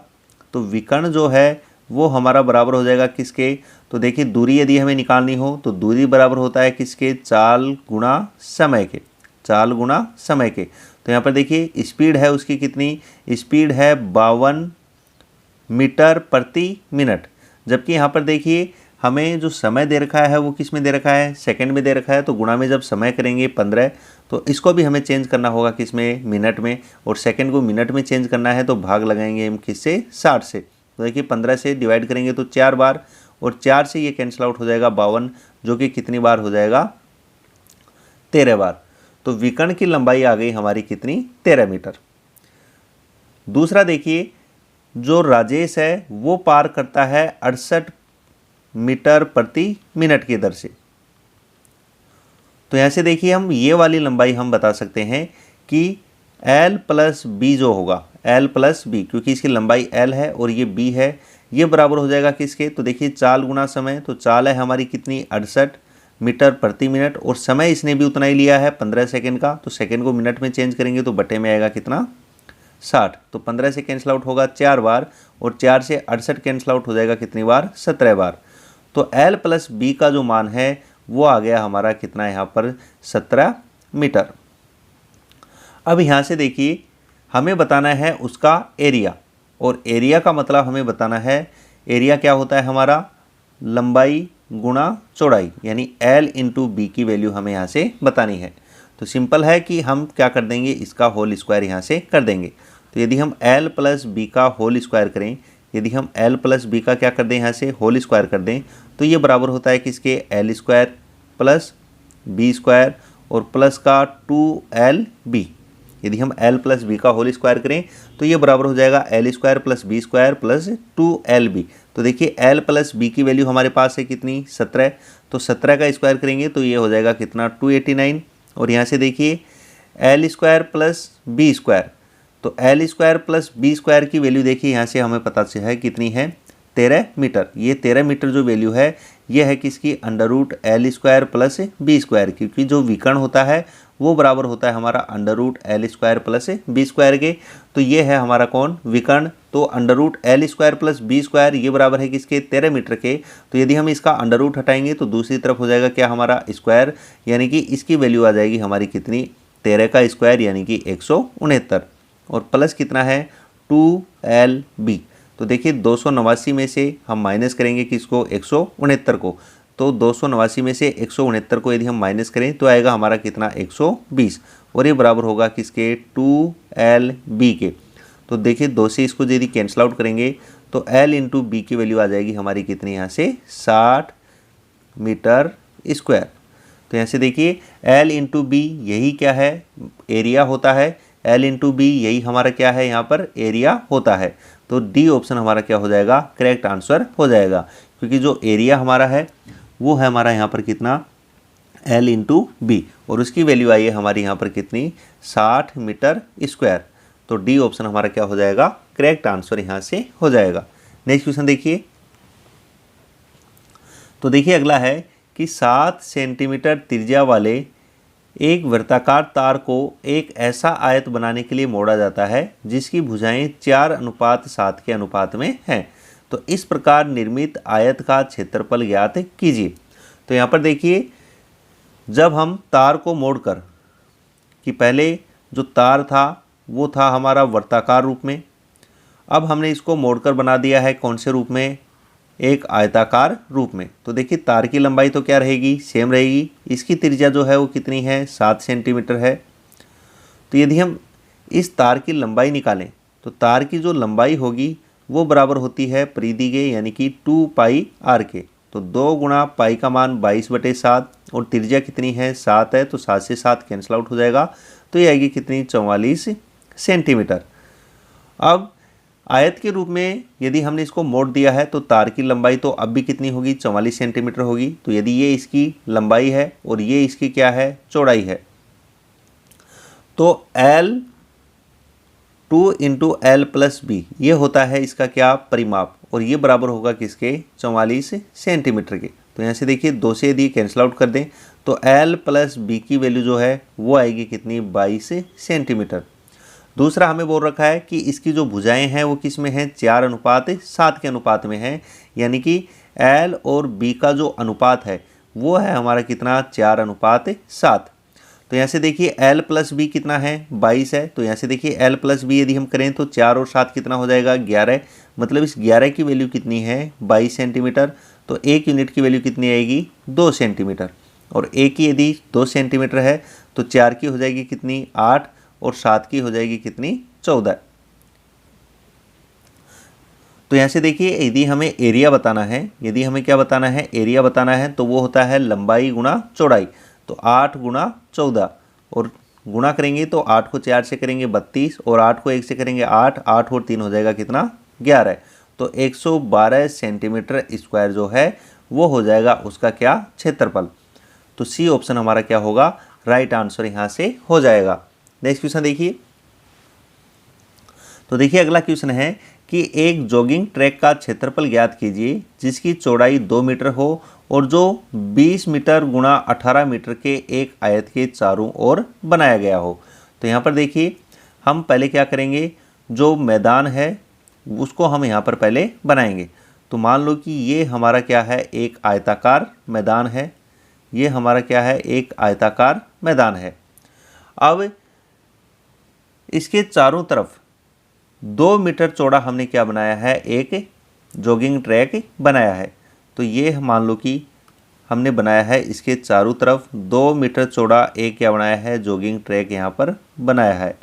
Speaker 1: तो विकर्ण जो है वो हमारा बराबर हो जाएगा किसके, तो देखिए दूरी यदि हमें निकालनी हो तो दूरी बराबर होता है किसके, चाल गुणा समय के, चाल गुणा समय के। तो यहाँ पर देखिए स्पीड है उसकी कितनी, स्पीड है 52 मीटर प्रति मिनट। जबकि यहाँ पर देखिए हमें जो समय दे रखा है वो किस में दे रखा है, सेकंड में दे रखा है। तो गुणा में जब समय करेंगे 15, तो इसको भी हमें चेंज करना होगा किस में, मिनट में। और सेकंड को मिनट में चेंज करना है तो भाग लगाएंगे हम किससे, 60 से। तो देखिए 15 से डिवाइड करेंगे तो 4 बार, और 4 से ये कैंसिल आउट हो जाएगा 52, जो कि कितनी बार हो जाएगा, 13 बार। तो विकर्ण की लंबाई आ गई हमारी कितनी, 13 मीटर। दूसरा देखिए जो राजेश है वो पार करता है 68 मीटर प्रति मिनट की दर से। तो यहाँ से देखिए हम ये वाली लंबाई हम बता सकते हैं कि L प्लस B जो होगा, L प्लस B, क्योंकि इसकी लंबाई L है और ये B है, ये बराबर हो जाएगा किसके, तो देखिए चाल गुणा समय। तो चाल है हमारी कितनी, 68 मीटर प्रति मिनट और समय इसने भी उतना ही लिया है 15 सेकंड का। तो सेकंड को मिनट में चेंज करेंगे तो बटे में आएगा कितना, 60। तो 15 से कैंसिल आउट होगा 4 बार और 4 से 68 कैंसिल आउट हो जाएगा कितनी बार, 17 बार। तो L प्लस B का जो मान है वो आ गया हमारा कितना, यहाँ पर 17 मीटर। अब यहाँ से देखिए हमें बताना है उसका एरिया, और एरिया का मतलब हमें बताना है, एरिया क्या होता है हमारा, लंबाई गुणा चौड़ाई, यानी L इंटू B की वैल्यू हमें यहाँ से बतानी है। तो सिंपल है कि हम क्या कर देंगे, इसका होल स्क्वायर यहाँ से कर देंगे। तो यदि हम L प्लस B का होल स्क्वायर करें, यदि हम L प्लस B का क्या कर दें, यहाँ से होल स्क्वायर कर दें, तो ये बराबर होता है किसके, L² प्लस B² और प्लस का 2LB। यदि हम एल प्लस बी का होल स्क्वायर करें तो ये बराबर हो जाएगा l square plus B square plus 2LB। तो देखिए एल प्लस बी की वैल्यू हमारे पास है कितनी 17, तो 17 का स्क्वायर करेंगे तो ये हो जाएगा कितना 289। और यहाँ से देखिए L square plus B square, तो L square plus B square की वैल्यू देखिए यहाँ से हमें पता है कितनी है 13 मीटर। ये 13 मीटर जो वैल्यू है ये है किसकी under root l square plus B square, क्योंकि जो विकर्ण होता है वो बराबर होता है हमारा under root l square plus B square के। तो ये है हमारा कौन विकर्ण, तो under root l square plus B square ये बराबर है किसके 13 मीटर के। तो यदि हम इसका अंडर रूट हटाएंगे तो दूसरी तरफ हो जाएगा क्या हमारा स्क्वायर, यानी कि इसकी वैल्यू आ जाएगी हमारी कितनी 13 का स्क्वायर यानी कि 169, और प्लस कितना है 2LB। तो देखिए 289 में से हम माइनस करेंगे किसको 169 को, तो 289 में से 169 को यदि हम माइनस करें तो आएगा हमारा कितना 120, और ये बराबर होगा किसके 2LB के। तो देखिए 2 से इसको यदि कैंसिल आउट करेंगे तो L इंटू बी की वैल्यू आ जाएगी हमारी कितनी यहाँ से 60 मीटर स्क्वायर। तो यहाँ से देखिए L इंटू बी यही क्या है एरिया होता है, L इंटू बी यही हमारा क्या है यहाँ पर एरिया होता है। तो डी ऑप्शन हमारा क्या हो जाएगा करेक्ट आंसर हो जाएगा, क्योंकि जो एरिया हमारा है वो है हमारा यहाँ पर कितना L इंटू बी, और उसकी वैल्यू आई है हमारी यहाँ पर कितनी 60 मीटर स्क्वायर। तो डी ऑप्शन हमारा क्या हो जाएगा करेक्ट आंसर यहाँ से हो जाएगा। नेक्स्ट क्वेश्चन देखिए, तो देखिए अगला है कि 7 सेंटीमीटर त्रिज्या वाले एक वृत्ताकार तार को एक ऐसा आयत बनाने के लिए मोड़ा जाता है जिसकी भुजाएं 4:7 के अनुपात में हैं। तो इस प्रकार निर्मित आयत का क्षेत्रफल ज्ञात कीजिए। तो यहाँ पर देखिए जब हम तार को मोड़कर, कि पहले जो तार था वो था हमारा वृत्ताकार रूप में, अब हमने इसको मोड़कर बना दिया है कौन से रूप में एक आयताकार रूप में। तो देखिए तार की लंबाई तो क्या रहेगी सेम रहेगी, इसकी त्रिज्या जो है वो कितनी है 7 सेंटीमीटर है। तो यदि हम इस तार की लंबाई निकालें तो तार की जो लंबाई होगी वो बराबर होती है परिधि के यानी कि 2πr के। तो 2 गुणा पाई का मान 22/7 और त्रिज्या कितनी है 7 है, तो 7 से 7 कैंसिल आउट हो जाएगा, तो ये आएगी कितनी 44 सेंटीमीटर। अब आयत के रूप में यदि हमने इसको मोड़ दिया है तो तार की लंबाई तो अब भी कितनी होगी 44 सेंटीमीटर होगी। तो यदि ये इसकी लंबाई है और ये इसकी क्या है चौड़ाई है, तो L2 into L plus B ये होता है इसका क्या परिमाप, और ये बराबर होगा किसके 44 सेंटीमीटर के। तो यहाँ से देखिए 2 से यदि कैंसिल आउट कर दें तो L प्लस बी की वैल्यू जो है वो आएगी कितनी 22 सेंटीमीटर। दूसरा हमें बोल रखा है कि इसकी जो भुजाएं हैं वो किस में हैं 4:7 के अनुपात में हैं, यानी कि L और B का जो अनुपात है वो है हमारा कितना 4:7। तो यहाँ से देखिए L प्लस बी कितना है 22 है, तो यहाँ से देखिए L प्लस बी यदि हम करें तो 4 और 7 कितना हो जाएगा 11, मतलब इस 11 की वैल्यू कितनी है 22 सेंटीमीटर। तो 1 यूनिट की वैल्यू कितनी आएगी 2 सेंटीमीटर, और A की यदि 2 सेंटीमीटर है तो 4 की हो जाएगी कितनी 8 और 7 की हो जाएगी कितनी 14। तो यहाँ से देखिए यदि हमें एरिया बताना है, यदि हमें क्या बताना है एरिया बताना है, तो वो होता है लंबाई गुणा चौड़ाई। तो 8 गुणा 14 और गुणा करेंगे तो 8 को 4 से करेंगे 32 और 8 को 1 से करेंगे 8, 8 और 3 हो जाएगा कितना 11। तो 112 सेंटीमीटर स्क्वायर जो है वो हो जाएगा उसका क्या क्षेत्रफल। तो सी ऑप्शन हमारा क्या होगा राइट आंसर यहाँ से हो जाएगा। नेक्स्ट क्वेश्चन देखिए, तो देखिए अगला क्वेश्चन है कि एक जॉगिंग ट्रैक का क्षेत्रफल ज्ञात कीजिए जिसकी चौड़ाई 2 मीटर हो और जो 20 मीटर गुणा 18 मीटर के एक आयत के चारों ओर बनाया गया हो। तो यहाँ पर देखिए हम पहले क्या करेंगे, जो मैदान है उसको हम यहाँ पर पहले बनाएंगे। तो मान लो कि ये हमारा क्या है एक आयताकार मैदान है, ये हमारा क्या है एक आयताकार मैदान है। अब इसके चारों तरफ 2 मीटर चौड़ा हमने क्या बनाया है एक जॉगिंग ट्रैक बनाया है। तो ये मान लो कि हमने बनाया है इसके चारों तरफ 2 मीटर चौड़ा एक क्या बनाया है जॉगिंग ट्रैक यहाँ पर बनाया है।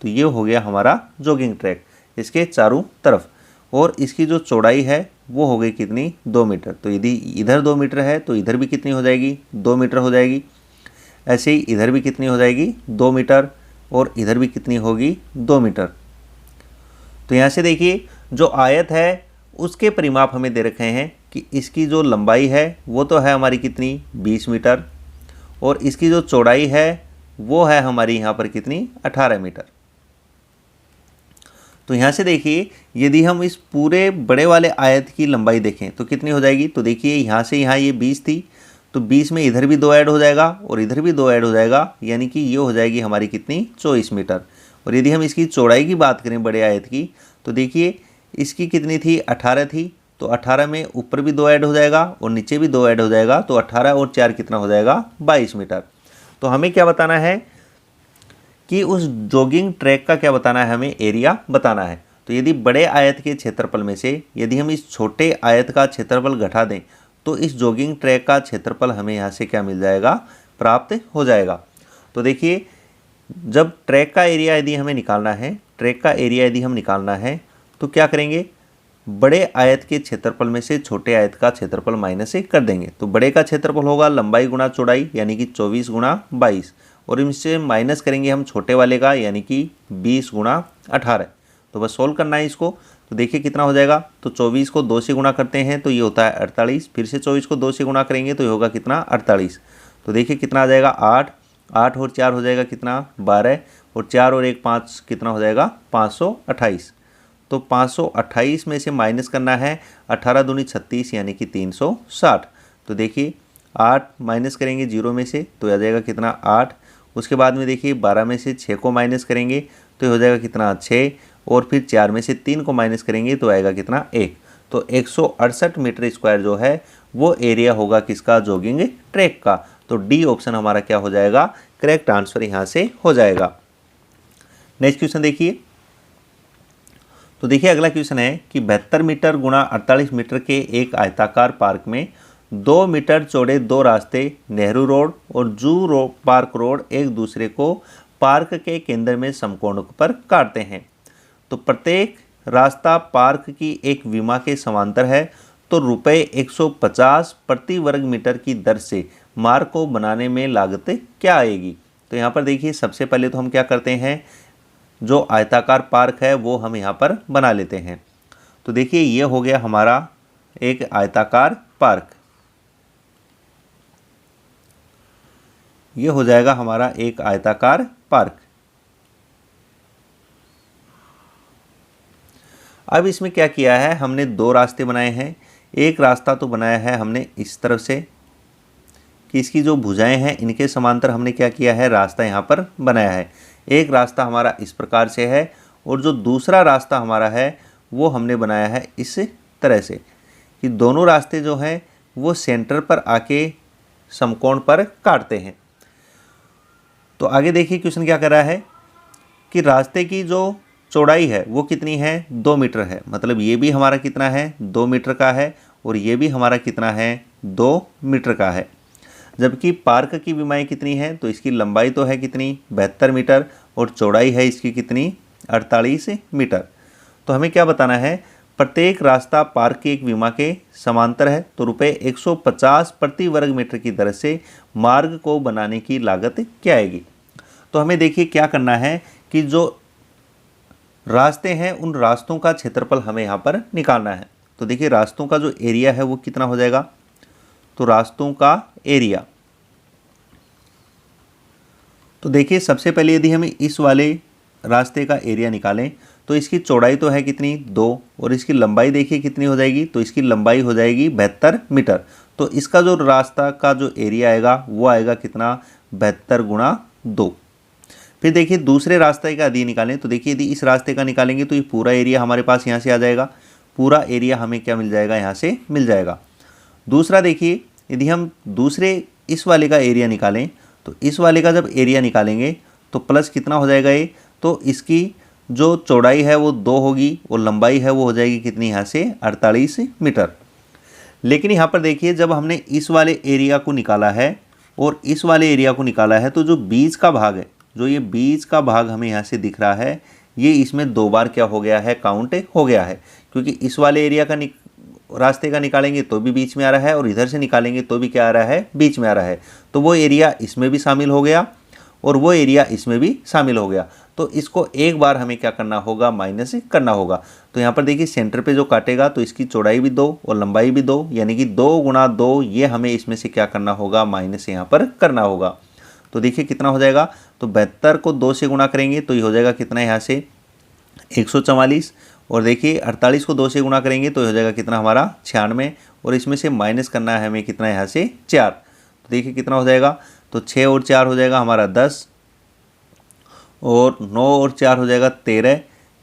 Speaker 1: तो ये हो गया हमारा जॉगिंग ट्रैक इसके चारों तरफ, और इसकी जो चौड़ाई है वो हो गई कितनी 2 मीटर। तो यदि इधर 2 मीटर है तो इधर भी कितनी हो जाएगी 2 मीटर हो जाएगी। ऐसे ही इधर भी कितनी हो जाएगी 2 मीटर। और इधर भी कितनी होगी 2 मीटर। तो यहाँ से देखिए जो आयत है उसके परिमाप हमें दे रखे हैं कि इसकी जो लंबाई है वो तो है हमारी कितनी 20 मीटर और इसकी जो चौड़ाई है वो है हमारी यहाँ पर कितनी 18 मीटर। तो यहाँ से देखिए यदि हम इस पूरे बड़े वाले आयत की लंबाई देखें तो कितनी हो जाएगी। तो देखिए यहाँ से यहाँ ये 20 थी तो 20 में इधर भी 2 ऐड हो जाएगा और इधर भी 2 ऐड हो जाएगा, यानी कि ये हो जाएगी हमारी कितनी 24 मीटर। और यदि हम इसकी चौड़ाई की बात करें बड़े आयत की तो देखिए इसकी कितनी थी 18 थी, तो 18 में ऊपर भी 2 ऐड हो जाएगा और नीचे भी 2 ऐड हो जाएगा, तो 18 और 4 कितना हो जाएगा 22 मीटर। तो हमें क्या बताना है कि उस जॉगिंग ट्रैक का क्या बताना है, हमें एरिया बताना है। तो यदि बड़े आयत के क्षेत्रफल में से यदि हम इस छोटे आयत का क्षेत्रफल घटा दें तो इस जॉगिंग ट्रैक का क्षेत्रफल हमें यहाँ से क्या मिल जाएगा, प्राप्त हो जाएगा। तो देखिए जब ट्रैक का एरिया यदि हमें निकालना है, ट्रैक का एरिया यदि हम निकालना है तो क्या करेंगे, बड़े आयत के क्षेत्रफल में से छोटे आयत का क्षेत्रफल माइनस से कर देंगे। तो बड़े का क्षेत्रफल होगा लंबाई गुणा चौड़ाई यानी कि 24 गुणा 22 और इनसे माइनस करेंगे हम छोटे वाले का यानी कि 20 गुणा 18। तो बस सोल्व करना है इसको। तो देखिए कितना हो जाएगा, तो 24 को 2 से गुणा करते हैं तो ये होता है 48, फिर से 24 को 2 से गुणा करेंगे तो ये होगा कितना 48। तो देखिए कितना आ जाएगा 8, 8 और 4 हो जाएगा कितना 12 और 4 और 1 5 कितना हो जाएगा 528। तो 528 में से माइनस करना है 18 दूनी 36 यानी कि 360। तो देखिए 8 माइनस करेंगे 0 में से तो आ जाएगा कितना 8। उसके बाद में देखिए 12 में से 6 को माइनस करेंगे तो ये हो जाएगा कितना 6 और फिर 4 में से 3 को माइनस करेंगे तो आएगा कितना 1। तो 168 मीटर स्क्वायर जो है वो एरिया होगा किसका, जॉगिंग ट्रैक का। तो डी ऑप्शन हमारा क्या हो जाएगा, करेक्ट आंसर यहाँ से हो जाएगा। नेक्स्ट क्वेश्चन देखिए। तो देखिए अगला क्वेश्चन है कि 72 मीटर गुणा 48 मीटर के एक आयताकार पार्क में 2 मीटर चौड़े 2 रास्ते नेहरू रोड और जू पार्क रोड एक दूसरे को पार्क के केंद्र में समकोण पर काटते हैं। तो प्रत्येक रास्ता पार्क की एक विमा के समांतर है, तो रुपये 150 प्रति वर्ग मीटर की दर से मार्ग को बनाने में लागत क्या आएगी। तो यहाँ पर देखिए सबसे पहले तो हम क्या करते हैं, जो आयताकार पार्क है वो हम यहाँ पर बना लेते हैं। तो देखिए ये हो गया हमारा एक आयताकार पार्क, ये हो जाएगा हमारा एक आयताकार पार्क। अब इसमें क्या किया है, हमने 2 रास्ते बनाए हैं। एक रास्ता तो बनाया है हमने इस तरफ से कि इसकी जो भुजाएं हैं इनके समांतर हमने क्या किया है, रास्ता यहाँ पर बनाया है। एक रास्ता हमारा इस प्रकार से है और जो दूसरा रास्ता हमारा है वो हमने बनाया है इस तरह से कि दोनों रास्ते जो हैं वो सेंटर पर आके समकोण पर काटते हैं। तो आगे देखिए क्वेश्चन क्या कर रहा है कि रास्ते की जो चौड़ाई है वो कितनी है 2 मीटर है, मतलब ये भी हमारा कितना है 2 मीटर का है और ये भी हमारा कितना है 2 मीटर का है। जबकि पार्क की विमाएँ कितनी है, तो इसकी लंबाई तो है कितनी 72 मीटर और चौड़ाई है इसकी कितनी 48 मीटर। तो हमें क्या बताना है, प्रत्येक रास्ता पार्क की एक विमा के समांतर है, तो रुपये 150 प्रति वर्ग मीटर की दर से मार्ग को बनाने की लागत क्या आएगी। तो हमें देखिए क्या करना है कि जो रास्ते हैं उन रास्तों का क्षेत्रफल हमें यहाँ पर निकालना है। तो देखिए रास्तों का जो एरिया है वो कितना हो जाएगा, तो रास्तों का एरिया, तो देखिए सबसे पहले यदि हमें इस वाले रास्ते का एरिया निकालें तो इसकी चौड़ाई तो है कितनी 2 और इसकी लंबाई देखिए कितनी हो जाएगी, तो इसकी लंबाई हो जाएगी 72 मीटर। तो इसका जो रास्ता का जो एरिया आएगा वो आएगा कितना 72 गुणा 2। फिर देखिए दूसरे रास्ते का यदि निकालें तो देखिए यदि इस रास्ते का निकालेंगे तो ये पूरा एरिया हमारे पास यहाँ से आ जाएगा, पूरा एरिया हमें क्या मिल जाएगा यहाँ से मिल जाएगा। दूसरा देखिए यदि हम दूसरे इस वाले का एरिया निकालें तो इस वाले का जब एरिया निकालेंगे तो प्लस कितना हो जाएगा ये, तो इसकी जो चौड़ाई है वो 2 होगी और लंबाई है वो हो जाएगी कितनी यहाँ से 48 मीटर। लेकिन यहाँ पर देखिए जब हमने इस वाले एरिया को निकाला है और इस वाले एरिया को निकाला है तो जो बीच का भाग है, जो ये बीच का भाग हमें यहाँ से दिख रहा है, ये इसमें 2 बार क्या हो गया है, काउंट हो गया है। क्योंकि इस वाले एरिया का रास्ते का निकालेंगे तो भी बीच में आ रहा है और इधर से निकालेंगे तो भी क्या आ रहा है, बीच में आ रहा है। तो वो एरिया इसमें भी शामिल हो गया और वो एरिया इसमें भी शामिल हो गया। तो इसको एक बार हमें क्या करना होगा, माइनस करना होगा। तो यहाँ पर देखिए सेंटर पे जो काटेगा तो इसकी चौड़ाई भी 2 और लंबाई भी 2, यानी कि 2 गुणा 2, ये हमें इसमें से क्या करना होगा, माइनस यहाँ पर करना होगा। तो देखिए कितना हो जाएगा, तो 72 को 2 से गुणा करेंगे तो ये हो जाएगा कितना, यहाँ से 144, और देखिए 48 को 2 से गुणा करेंगे तो ये हो जाएगा कितना हमारा 96, और इसमें से माइनस करना है हमें कितना, यहाँ से 4। तो देखिए कितना हो जाएगा, तो 6 और 4 हो जाएगा हमारा 10, और 9 और 4 हो जाएगा 13,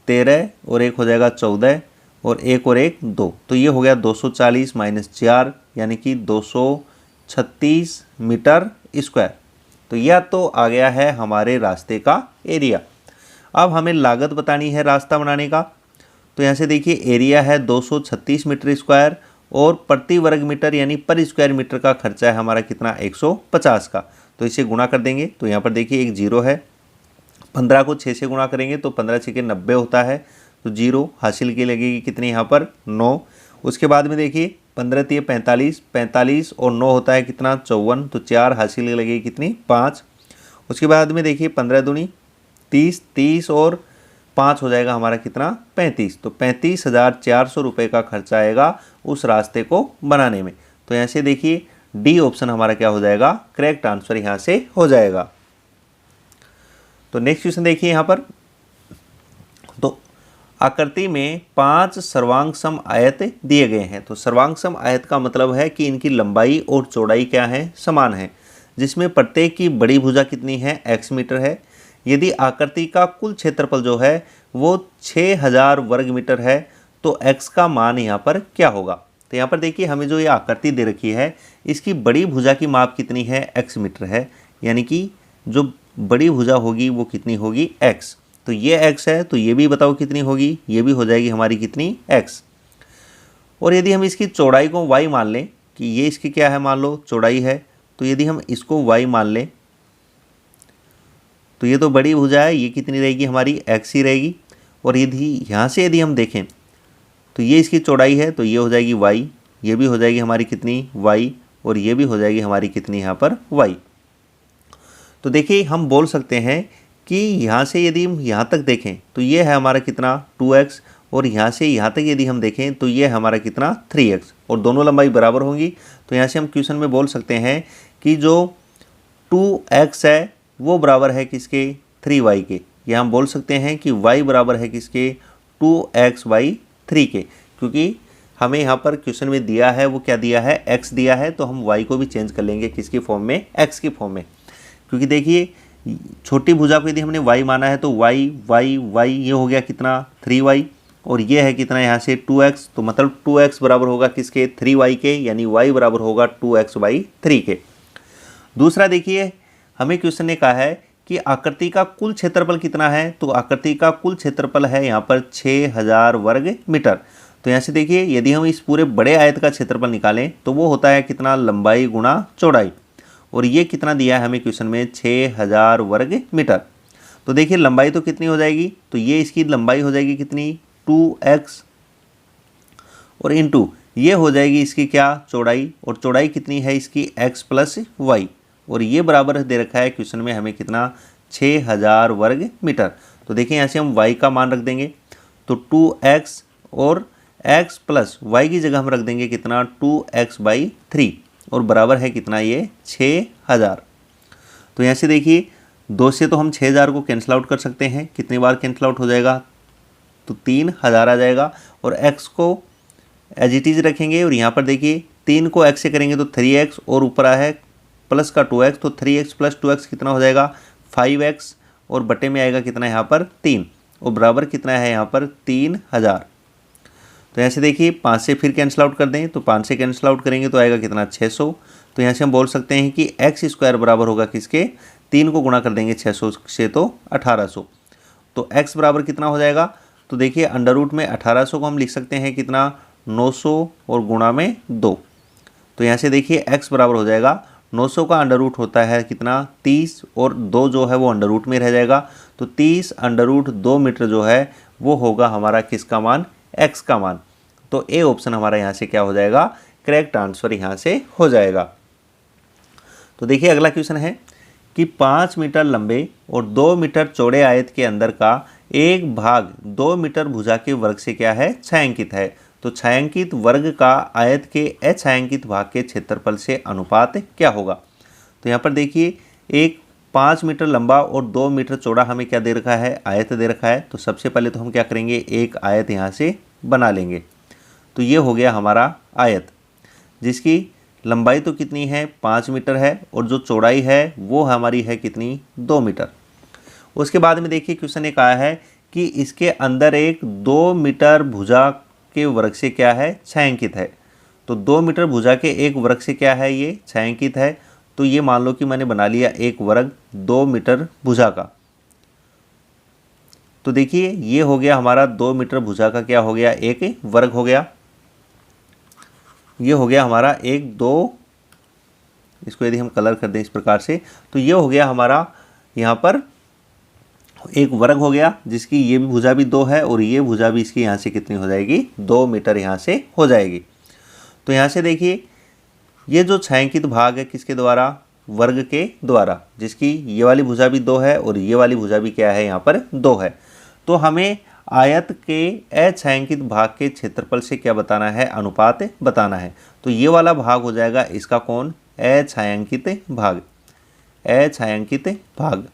Speaker 1: 13 और 1 हो जाएगा 14, और 1 और 1 2। तो ये हो गया 240 माइनस 4, यानी कि 236 मीटर स्क्वायर। तो यह तो आ गया है हमारे रास्ते का एरिया। अब हमें लागत बतानी है रास्ता बनाने का। तो यहाँ से देखिए एरिया है 236 मीटर स्क्वायर, और प्रति वर्ग मीटर यानी पर स्क्वायर मीटर का खर्चा है हमारा कितना, 150 का। तो इसे गुणा कर देंगे तो यहाँ पर देखिए एक जीरो है, 15 को 6 से गुणा करेंगे तो 15 6 के 90 होता है, तो जीरो हासिल की लगेगी कितनी यहाँ पर, 9। उसके बाद में देखिए 15 3 45, 45 और 9 होता है कितना, 54, तो 4 हासिल की लगेगी कितनी, 5। उसके बाद में देखिए 15 दूनी 30, 30 और 5 हो जाएगा हमारा कितना, 35। तो 35,400 रुपये का खर्चा आएगा उस रास्ते को बनाने में। तो यहाँ से देखिए डी ऑप्शन हमारा क्या हो जाएगा, करेक्ट आंसर यहाँ से हो जाएगा। तो नेक्स्ट क्वेश्चन देखिए यहाँ पर, तो आकृति में 5 सर्वांग सम आयत दिए गए हैं। तो सर्वांग सम आयत का मतलब है कि इनकी लंबाई और चौड़ाई क्या है, समान है, जिसमें प्रत्येक की बड़ी भुजा कितनी है, x मीटर है। यदि आकृति का कुल क्षेत्रफल जो है वो 6000 वर्ग मीटर है तो x का मान यहाँ पर क्या होगा। तो यहाँ पर देखिए हमें जो ये आकृति दे रखी है इसकी बड़ी भुजा की माप कितनी है, x मीटर है, यानी कि जो बड़ी भुजा होगी वो कितनी होगी, x। तो ये x है, तो ये भी बताओ कितनी होगी, ये भी हो जाएगी हमारी कितनी, x। और यदि हम इसकी चौड़ाई को y मान लें कि ये इसकी क्या है, मान लो चौड़ाई है, तो यदि हम इसको y मान लें तो ये तो बड़ी भुजा है, ये कितनी रहेगी हमारी, x ही रहेगी। और यदि यहाँ से यदि हम देखें तो ये इसकी चौड़ाई है, तो ये हो जाएगी y, ये भी हो जाएगी हमारी कितनी, y, और ये भी हो जाएगी हमारी कितनी यहाँ पर, y। तो देखिए हम बोल सकते हैं कि यहाँ से यदि हम यहाँ तक देखें तो ये है हमारा कितना, 2x, और यहाँ से यहाँ तक यदि हम देखें तो ये है हमारा कितना, 3x, और दोनों लंबाई बराबर होंगी। तो यहाँ से हम क्वेश्चन में बोल सकते हैं कि जो 2x है वो बराबर है किसके, 3y के। या हम बोल सकते हैं कि y बराबर है किसके, 2x/3 के, क्योंकि हमें यहाँ पर क्वेश्चन में दिया है वो क्या दिया है, x दिया है, तो हम y को भी चेंज कर लेंगे किसकी फॉर्म में, x की फॉर्म में। क्योंकि देखिए छोटी भुजा को यदि हमने y माना है तो y y y ये हो गया कितना, 3y, और ये है कितना यहाँ से 2x, तो मतलब 2x बराबर होगा किसके, 3y के, यानी y बराबर होगा 2x/3 के। दूसरा देखिए हमें क्वेश्चन ने कहा है कि आकृति का कुल क्षेत्रफल कितना है। तो आकृति का कुल क्षेत्रफल है यहाँ पर 6000 वर्ग मीटर। तो यहाँ से देखिए यदि हम इस पूरे बड़े आयत का क्षेत्रफल निकालें तो वो होता है कितना, लंबाई गुणा चौड़ाई, और ये कितना दिया है हमें क्वेश्चन में, 6000 वर्ग मीटर। तो देखिए लंबाई तो कितनी हो जाएगी, तो ये इसकी लंबाई हो जाएगी कितनी, 2x, और इंटू ये हो जाएगी इसकी क्या, चौड़ाई, और चौड़ाई कितनी है इसकी, x + y, और ये बराबर दे रखा है क्वेश्चन में हमें कितना, 6000 वर्ग मीटर। तो देखिए यहाँ से हम y का मान रख देंगे, तो 2x, और x + y की जगह हम रख देंगे कितना, 2x/3, और बराबर है कितना, ये 6000। तो यहाँ से देखिए 2 से तो हम 6000 को कैंसिल आउट कर सकते हैं, कितनी बार कैंसिल आउट हो जाएगा, तो 3000 आ जाएगा, और x को एज इट इज़ रखेंगे, और यहाँ पर देखिए 3 को x से करेंगे तो 3x, और ऊपर आया है प्लस का 2x, तो 3x + 2x कितना हो जाएगा, 5x, और बटे में आएगा कितना यहाँ पर, 3, और बराबर कितना है यहाँ पर, 3000। तो यहाँ से देखिए 5 से फिर कैंसिल आउट कर दें, तो 5 से कैंसिल आउट करेंगे तो आएगा कितना, 600। तो यहाँ से हम बोल सकते हैं कि x² बराबर होगा किसके, 3 को गुणा कर देंगे 600 से तो 1800। तो x बराबर कितना हो जाएगा, तो देखिए अंडर रूट में 1800 को हम लिख सकते हैं कितना, 900, और गुणा में 2। तो यहाँ से देखिए x बराबर हो जाएगा, 900 का अंडर रूट होता है कितना, 30, और 2 जो है वो अंडर रूट में रह जाएगा, तो 30 अंडर रूट 2 मीटर जो है वो होगा हमारा किसका मान, x का मान। तो ए ऑप्शन हमारा यहाँ से क्या हो जाएगा, करेक्ट आंसर यहाँ से हो जाएगा। तो देखिए अगला क्वेश्चन है कि 5 मीटर लंबे और 2 मीटर चौड़े आयत के अंदर का एक भाग 2 मीटर भुजा के वर्ग से क्या है, छायांकित है। तो छायांकित वर्ग का आयत के अछायांकित भाग के क्षेत्रफल से अनुपात क्या होगा। तो यहाँ पर देखिए एक 5 मीटर लंबा और 2 मीटर चौड़ा हमें क्या दे रखा है, आयत दे रखा है। तो सबसे पहले तो हम क्या करेंगे, एक आयत यहाँ से बना लेंगे। तो ये हो गया हमारा आयत, जिसकी लंबाई तो कितनी है, 5 मीटर है, और जो चौड़ाई है वो हमारी है कितनी, 2 मीटर। उसके बाद में देखिए क्वेश्चन ने कहा है कि इसके अंदर एक 2 मीटर भुजा के वर्ग से क्या है, छायांकित है। तो 2 मीटर भुजा के एक वर्ग से क्या है, ये छायांकित है। तो ये मान लो कि मैंने बना लिया एक वर्ग 2 मीटर भुजा का। तो देखिए ये हो गया हमारा 2 मीटर भुजा का क्या हो गया, एक वर्ग हो गया। ये हो गया हमारा एक 2, इसको यदि हम कलर कर दें इस प्रकार से, तो ये हो गया हमारा यहाँ पर एक वर्ग हो गया, जिसकी ये भी भुजा भी 2 है और ये भुजा भी इसकी यहाँ से कितनी हो जाएगी, 2 मीटर यहाँ से हो जाएगी। तो यहाँ से देखिए ये जो छायांकित भाग है किसके द्वारा, वर्ग के द्वारा, जिसकी ये वाली भुजा भी 2 है और ये वाली भुजा भी क्या है, यहाँ पर 2 है। तो हमें आयत के अछायांकित भाग के क्षेत्रफल से क्या बताना है, अनुपात बताना है। तो ये वाला भाग हो जाएगा इसका कौन, अछायांकित भाग, अछायांकित भाग।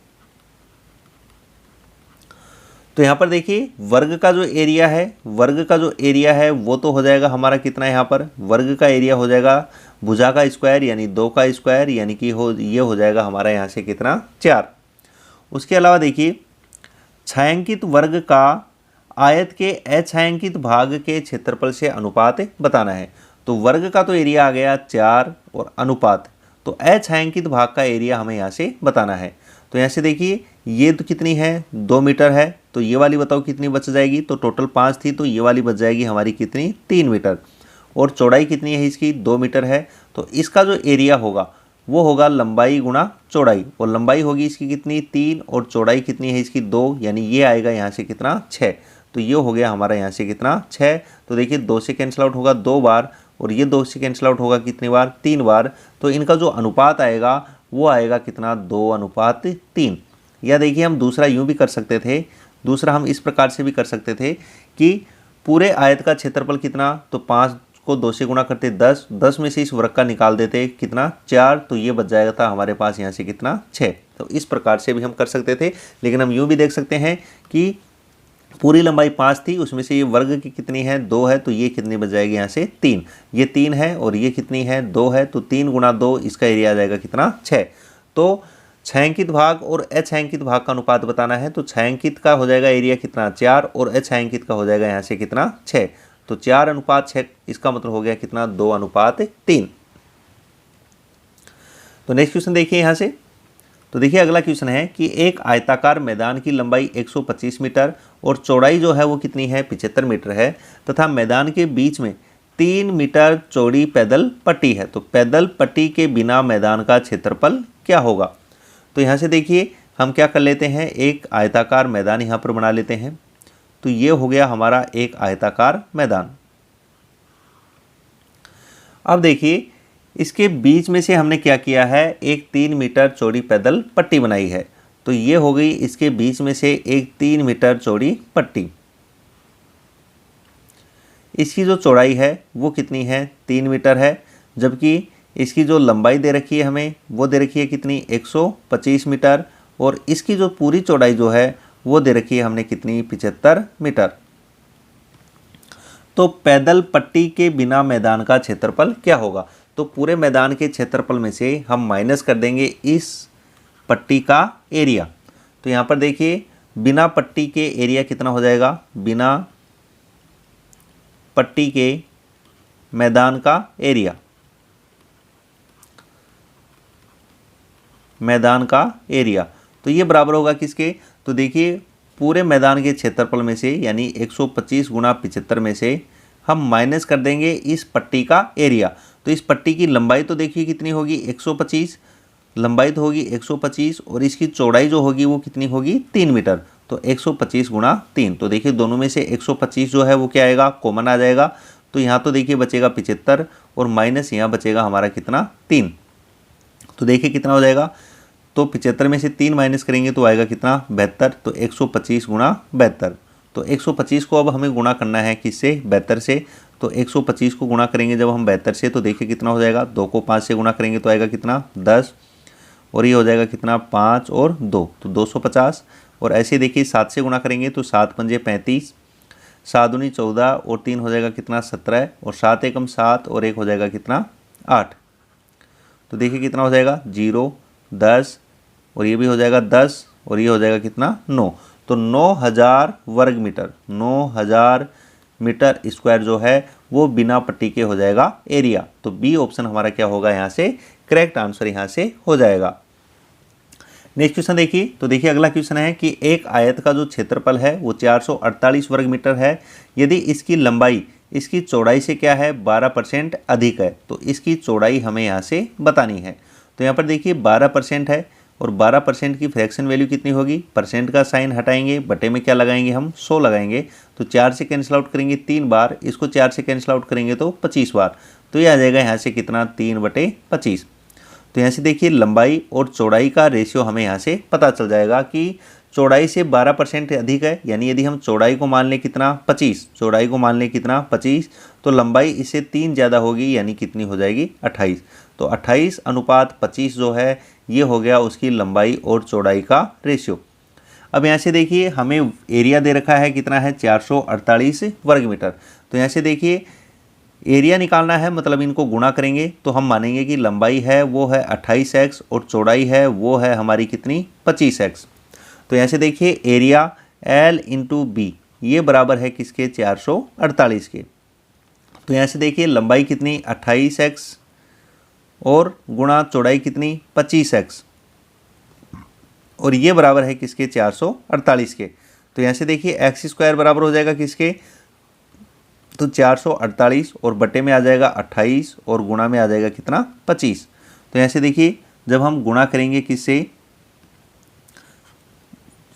Speaker 1: तो यहाँ पर देखिए वर्ग का जो एरिया है, वर्ग का जो एरिया है वो तो हो जाएगा हमारा कितना, यहाँ पर वर्ग का एरिया हो जाएगा भुजा का स्क्वायर यानी 2 का स्क्वायर, यानी कि ये हो जाएगा हमारा यहाँ से कितना, 4। उसके अलावा देखिए छायांकित वर्ग का आयत के अछायांकित भाग के क्षेत्रफल से अनुपात बताना है। तो वर्ग का तो एरिया आ गया 4 और अनुपात, तो अछायांकित भाग का एरिया हमें यहाँ से बताना है। तो यहाँ से देखिए ये तो कितनी है, 2 मीटर है, तो ये वाली बताओ कितनी बच जाएगी। तो टोटल 5 थी, तो ये वाली बच जाएगी हमारी कितनी, 3 मीटर। और चौड़ाई कितनी है इसकी, 2 मीटर है। तो इसका जो एरिया होगा वो होगा लंबाई गुणा चौड़ाई, और लंबाई होगी इसकी कितनी, 3, और चौड़ाई कितनी है इसकी, 2, यानी ये आएगा यहाँ से कितना, 6। तो ये हो गया हमारा यहाँ से कितना, 6। तो देखिए 2 से कैंसिल आउट होगा 2 बार, और ये 2 से कैंसिल आउट होगा कितनी बार, 3 बार। तो इनका जो अनुपात आएगा वो आएगा कितना, 2:3। या देखिए हम दूसरा यूँ भी कर सकते थे, दूसरा हम इस प्रकार से भी कर सकते थे कि पूरे आयत का क्षेत्रफल कितना, तो 5 को 2 से गुणा करते 10, 10 में से इस वर्ग का निकाल देते कितना, 4। तो ये बच जाएगा था हमारे पास यहाँ से कितना, 6। तो इस प्रकार से भी हम कर सकते थे। लेकिन हम यूँ भी देख सकते हैं कि पूरी लंबाई 5 थी, उसमें से ये वर्ग की कितनी है, 2 है, तो ये कितनी बच जाएगी यहाँ से, 3। ये 3 है और ये कितनी है, 2 है, तो 3 गुणा 2, इसका एरिया आ जाएगा कितना, 6। तो छायांकित भाग और अछायांकित भाग का अनुपात बताना है। तो छायांकित का हो जाएगा एरिया कितना, 4, और अछायांकित का हो जाएगा यहाँ से कितना, 6। तो 4:6, इसका मतलब हो गया कितना, 2:3। तो नेक्स्ट क्वेश्चन देखिए यहाँ से। तो देखिए अगला क्वेश्चन है कि एक आयताकार मैदान की लंबाई 125 मीटर और चौड़ाई जो है वो कितनी है, 75 मीटर है, तथा मैदान के बीच में 3 मीटर चौड़ी पैदल पट्टी है। तो पैदल पट्टी के बिना मैदान का क्षेत्रफल क्या होगा। तो यहाँ से देखिए हम क्या कर लेते हैं, एक आयताकार मैदान यहाँ पर बना लेते हैं। तो ये हो गया हमारा एक आयताकार मैदान। अब देखिए इसके बीच में से हमने क्या किया है, एक 3 मीटर चौड़ी पैदल पट्टी बनाई है। तो ये हो गई इसके बीच में से एक 3 मीटर चौड़ी पट्टी। इसकी जो चौड़ाई है वो कितनी है, 3 मीटर है, जबकि इसकी जो लंबाई दे रखी है हमें वो दे रखी है कितनी, 125 मीटर, और इसकी जो पूरी चौड़ाई जो है वो दे रखी है हमने कितनी, 75 मीटर। तो पैदल पट्टी के बिना मैदान का क्षेत्रफल क्या होगा। तो पूरे मैदान के क्षेत्रफल में से हम माइनस कर देंगे इस पट्टी का एरिया। तो यहाँ पर देखिए बिना पट्टी के एरिया कितना हो जाएगा, बिना पट्टी के मैदान का एरिया, मैदान का एरिया, तो ये बराबर होगा किसके। तो देखिए पूरे मैदान के क्षेत्रफल में से यानी 125 गुणा 75 में से हम माइनस कर देंगे इस पट्टी का एरिया। तो इस पट्टी की लंबाई तो देखिए कितनी होगी, 125, लंबाई तो होगी 125, और इसकी चौड़ाई जो होगी वो कितनी होगी, 3 मीटर। तो 125 गुणा 3, तो देखिए दोनों में से 125 जो है वो क्या आएगा, कॉमन आ जाएगा। तो यहाँ तो देखिए बचेगा 75 और माइनस यहाँ बचेगा हमारा कितना, 3। तो देखिए कितना हो जाएगा, तो 75 में से 3 माइनस करेंगे तो आएगा कितना 72, तो 125 गुणा 72। तो 125 को अब हमें गुणा करना है किससे 72 से, तो 125 को गुणा करेंगे जब हम 72 से तो देखिए कितना हो जाएगा, 2 को 5 से गुणा करेंगे तो आएगा कितना 10, और ये हो जाएगा कितना 5 और 2 तो 250। और ऐसे देखिए 7 से गुणा करेंगे तो 7 पंजे 35, 7 दूनी 14 और 3 हो जाएगा कितना 17, और 7 एकम 7 और 1 हो जाएगा कितना 8। तो देखिए कितना हो जाएगा 0, 10 और ये भी हो जाएगा 10 और ये हो जाएगा कितना 9। तो 9000 वर्ग मीटर, 9000 मीटर स्क्वायर जो है वो बिना पट्टी के हो जाएगा एरिया। तो बी ऑप्शन हमारा क्या होगा यहाँ से करेक्ट आंसर यहाँ से हो जाएगा। नेक्स्ट क्वेश्चन देखिए, तो देखिए अगला क्वेश्चन है कि एक आयत का जो क्षेत्रफल है वो 448 वर्ग मीटर है, यदि इसकी लंबाई इसकी चौड़ाई से क्या है 12% अधिक है, तो इसकी चौड़ाई हमें यहाँ से बतानी है। तो यहाँ पर देखिए 12% है और 12% की फ्रैक्शन वैल्यू कितनी होगी, परसेंट का साइन हटाएंगे, बटे में क्या लगाएंगे हम 100 लगाएंगे, तो 4 से कैंसिल आउट करेंगे 3 बार, इसको 4 से कैंसिल आउट करेंगे तो 25 बार, तो ये आ जाएगा यहाँ से कितना 3/25। तो यहाँ से देखिए लंबाई और चौड़ाई का रेशियो हमें यहाँ से पता चल जाएगा कि चौड़ाई से 12% अधिक है, यानी यदि हम चौड़ाई को मान लें कितना 25, चौड़ाई को मान लें कितना 25, तो लंबाई इससे 3 ज़्यादा होगी, यानी कितनी हो जाएगी 28। तो 28:25 जो है ये हो गया उसकी लंबाई और चौड़ाई का रेशियो। अब यहाँ से देखिए हमें एरिया दे रखा है कितना है 448 वर्ग मीटर। तो यहाँ से देखिए एरिया निकालना है, मतलब इनको गुणा करेंगे तो हम मानेंगे कि लंबाई है वो है 28x और चौड़ाई है वो है हमारी कितनी 25x। तो यहाँ से देखिए एरिया L इंटू बी ये बराबर है किसके 448 के। तो यहाँ से देखिए लंबाई कितनी 28x और गुणा चौड़ाई कितनी 25x, और ये बराबर है किसके 448 के। तो यहाँ से देखिए x स्क्वायर बराबर हो जाएगा किसके, तो 448 और बटे में आ जाएगा 28 और गुणा में आ जाएगा कितना 25। तो यहाँ से देखिए जब हम गुणा करेंगे किससे,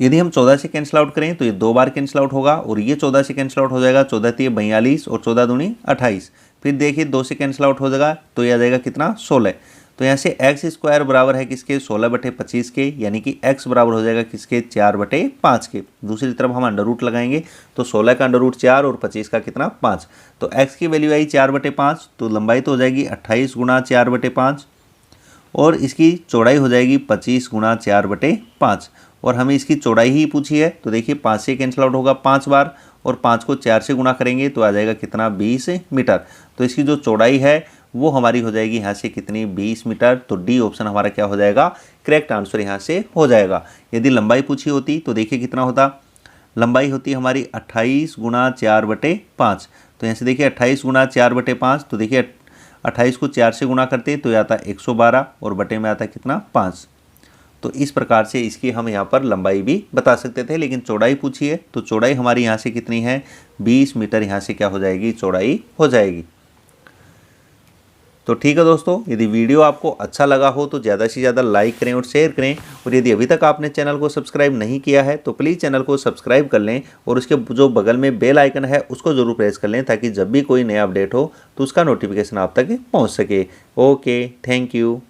Speaker 1: यदि हम 14 से कैंसिल आउट करें तो ये 2 बार कैंसिल आउट होगा और ये 14 से कैंसिल आउट हो जाएगा, 14 × 42 और 14 दूनी 28। फिर देखिए 2 से कैंसिल आउट हो जाएगा तो ये आ जाएगा कितना 16। तो यहाँ से एक्स स्क्वायर बराबर है किसके 16/25 के, यानी कि x बराबर हो जाएगा किसके 4/5 के। दूसरी तरफ हम अंडर रूट लगाएंगे तो 16 का अंडर रूट 4 और 25 का कितना 5। तो x की वैल्यू आई 4/5, तो लंबाई तो हो जाएगी 28 गुणा 4/5 और इसकी चौड़ाई हो जाएगी 25 गुणा 4/5, और हमें इसकी चौड़ाई ही पूछी है। तो देखिए 5 से कैंसिल आउट होगा 5 बार और 5 को 4 से गुणा करेंगे तो आ जाएगा कितना 20 मीटर। तो इसकी जो चौड़ाई है वो हमारी हो जाएगी यहाँ से कितनी 20 मीटर। तो डी ऑप्शन हमारा क्या हो जाएगा करेक्ट आंसर यहाँ से हो जाएगा। यदि लंबाई पूछी होती तो देखिए कितना होता, लंबाई होती है हमारी 28 गुणा 4/5। तो यहाँ से देखिए 28 गुणा 4/5, तो देखिए 28 को 4 से गुणा करते तो ये आता 112 और बटे में आता कितना 5। तो इस प्रकार से इसकी हम यहाँ पर लंबाई भी बता सकते थे, लेकिन चौड़ाई पूछी है तो चौड़ाई हमारी यहाँ से कितनी है 20 मीटर यहाँ से क्या हो जाएगी चौड़ाई हो जाएगी। तो ठीक है दोस्तों, यदि वीडियो आपको अच्छा लगा हो तो ज़्यादा से ज़्यादा लाइक करें और शेयर करें, और यदि अभी तक आपने चैनल को सब्सक्राइब नहीं किया है तो प्लीज़ चैनल को सब्सक्राइब कर लें और उसके जो बगल में बेल आइकन है उसको ज़रूर प्रेस कर लें, ताकि जब भी कोई नया अपडेट हो तो उसका नोटिफिकेशन आप तक पहुंच सके। Okay, thank you.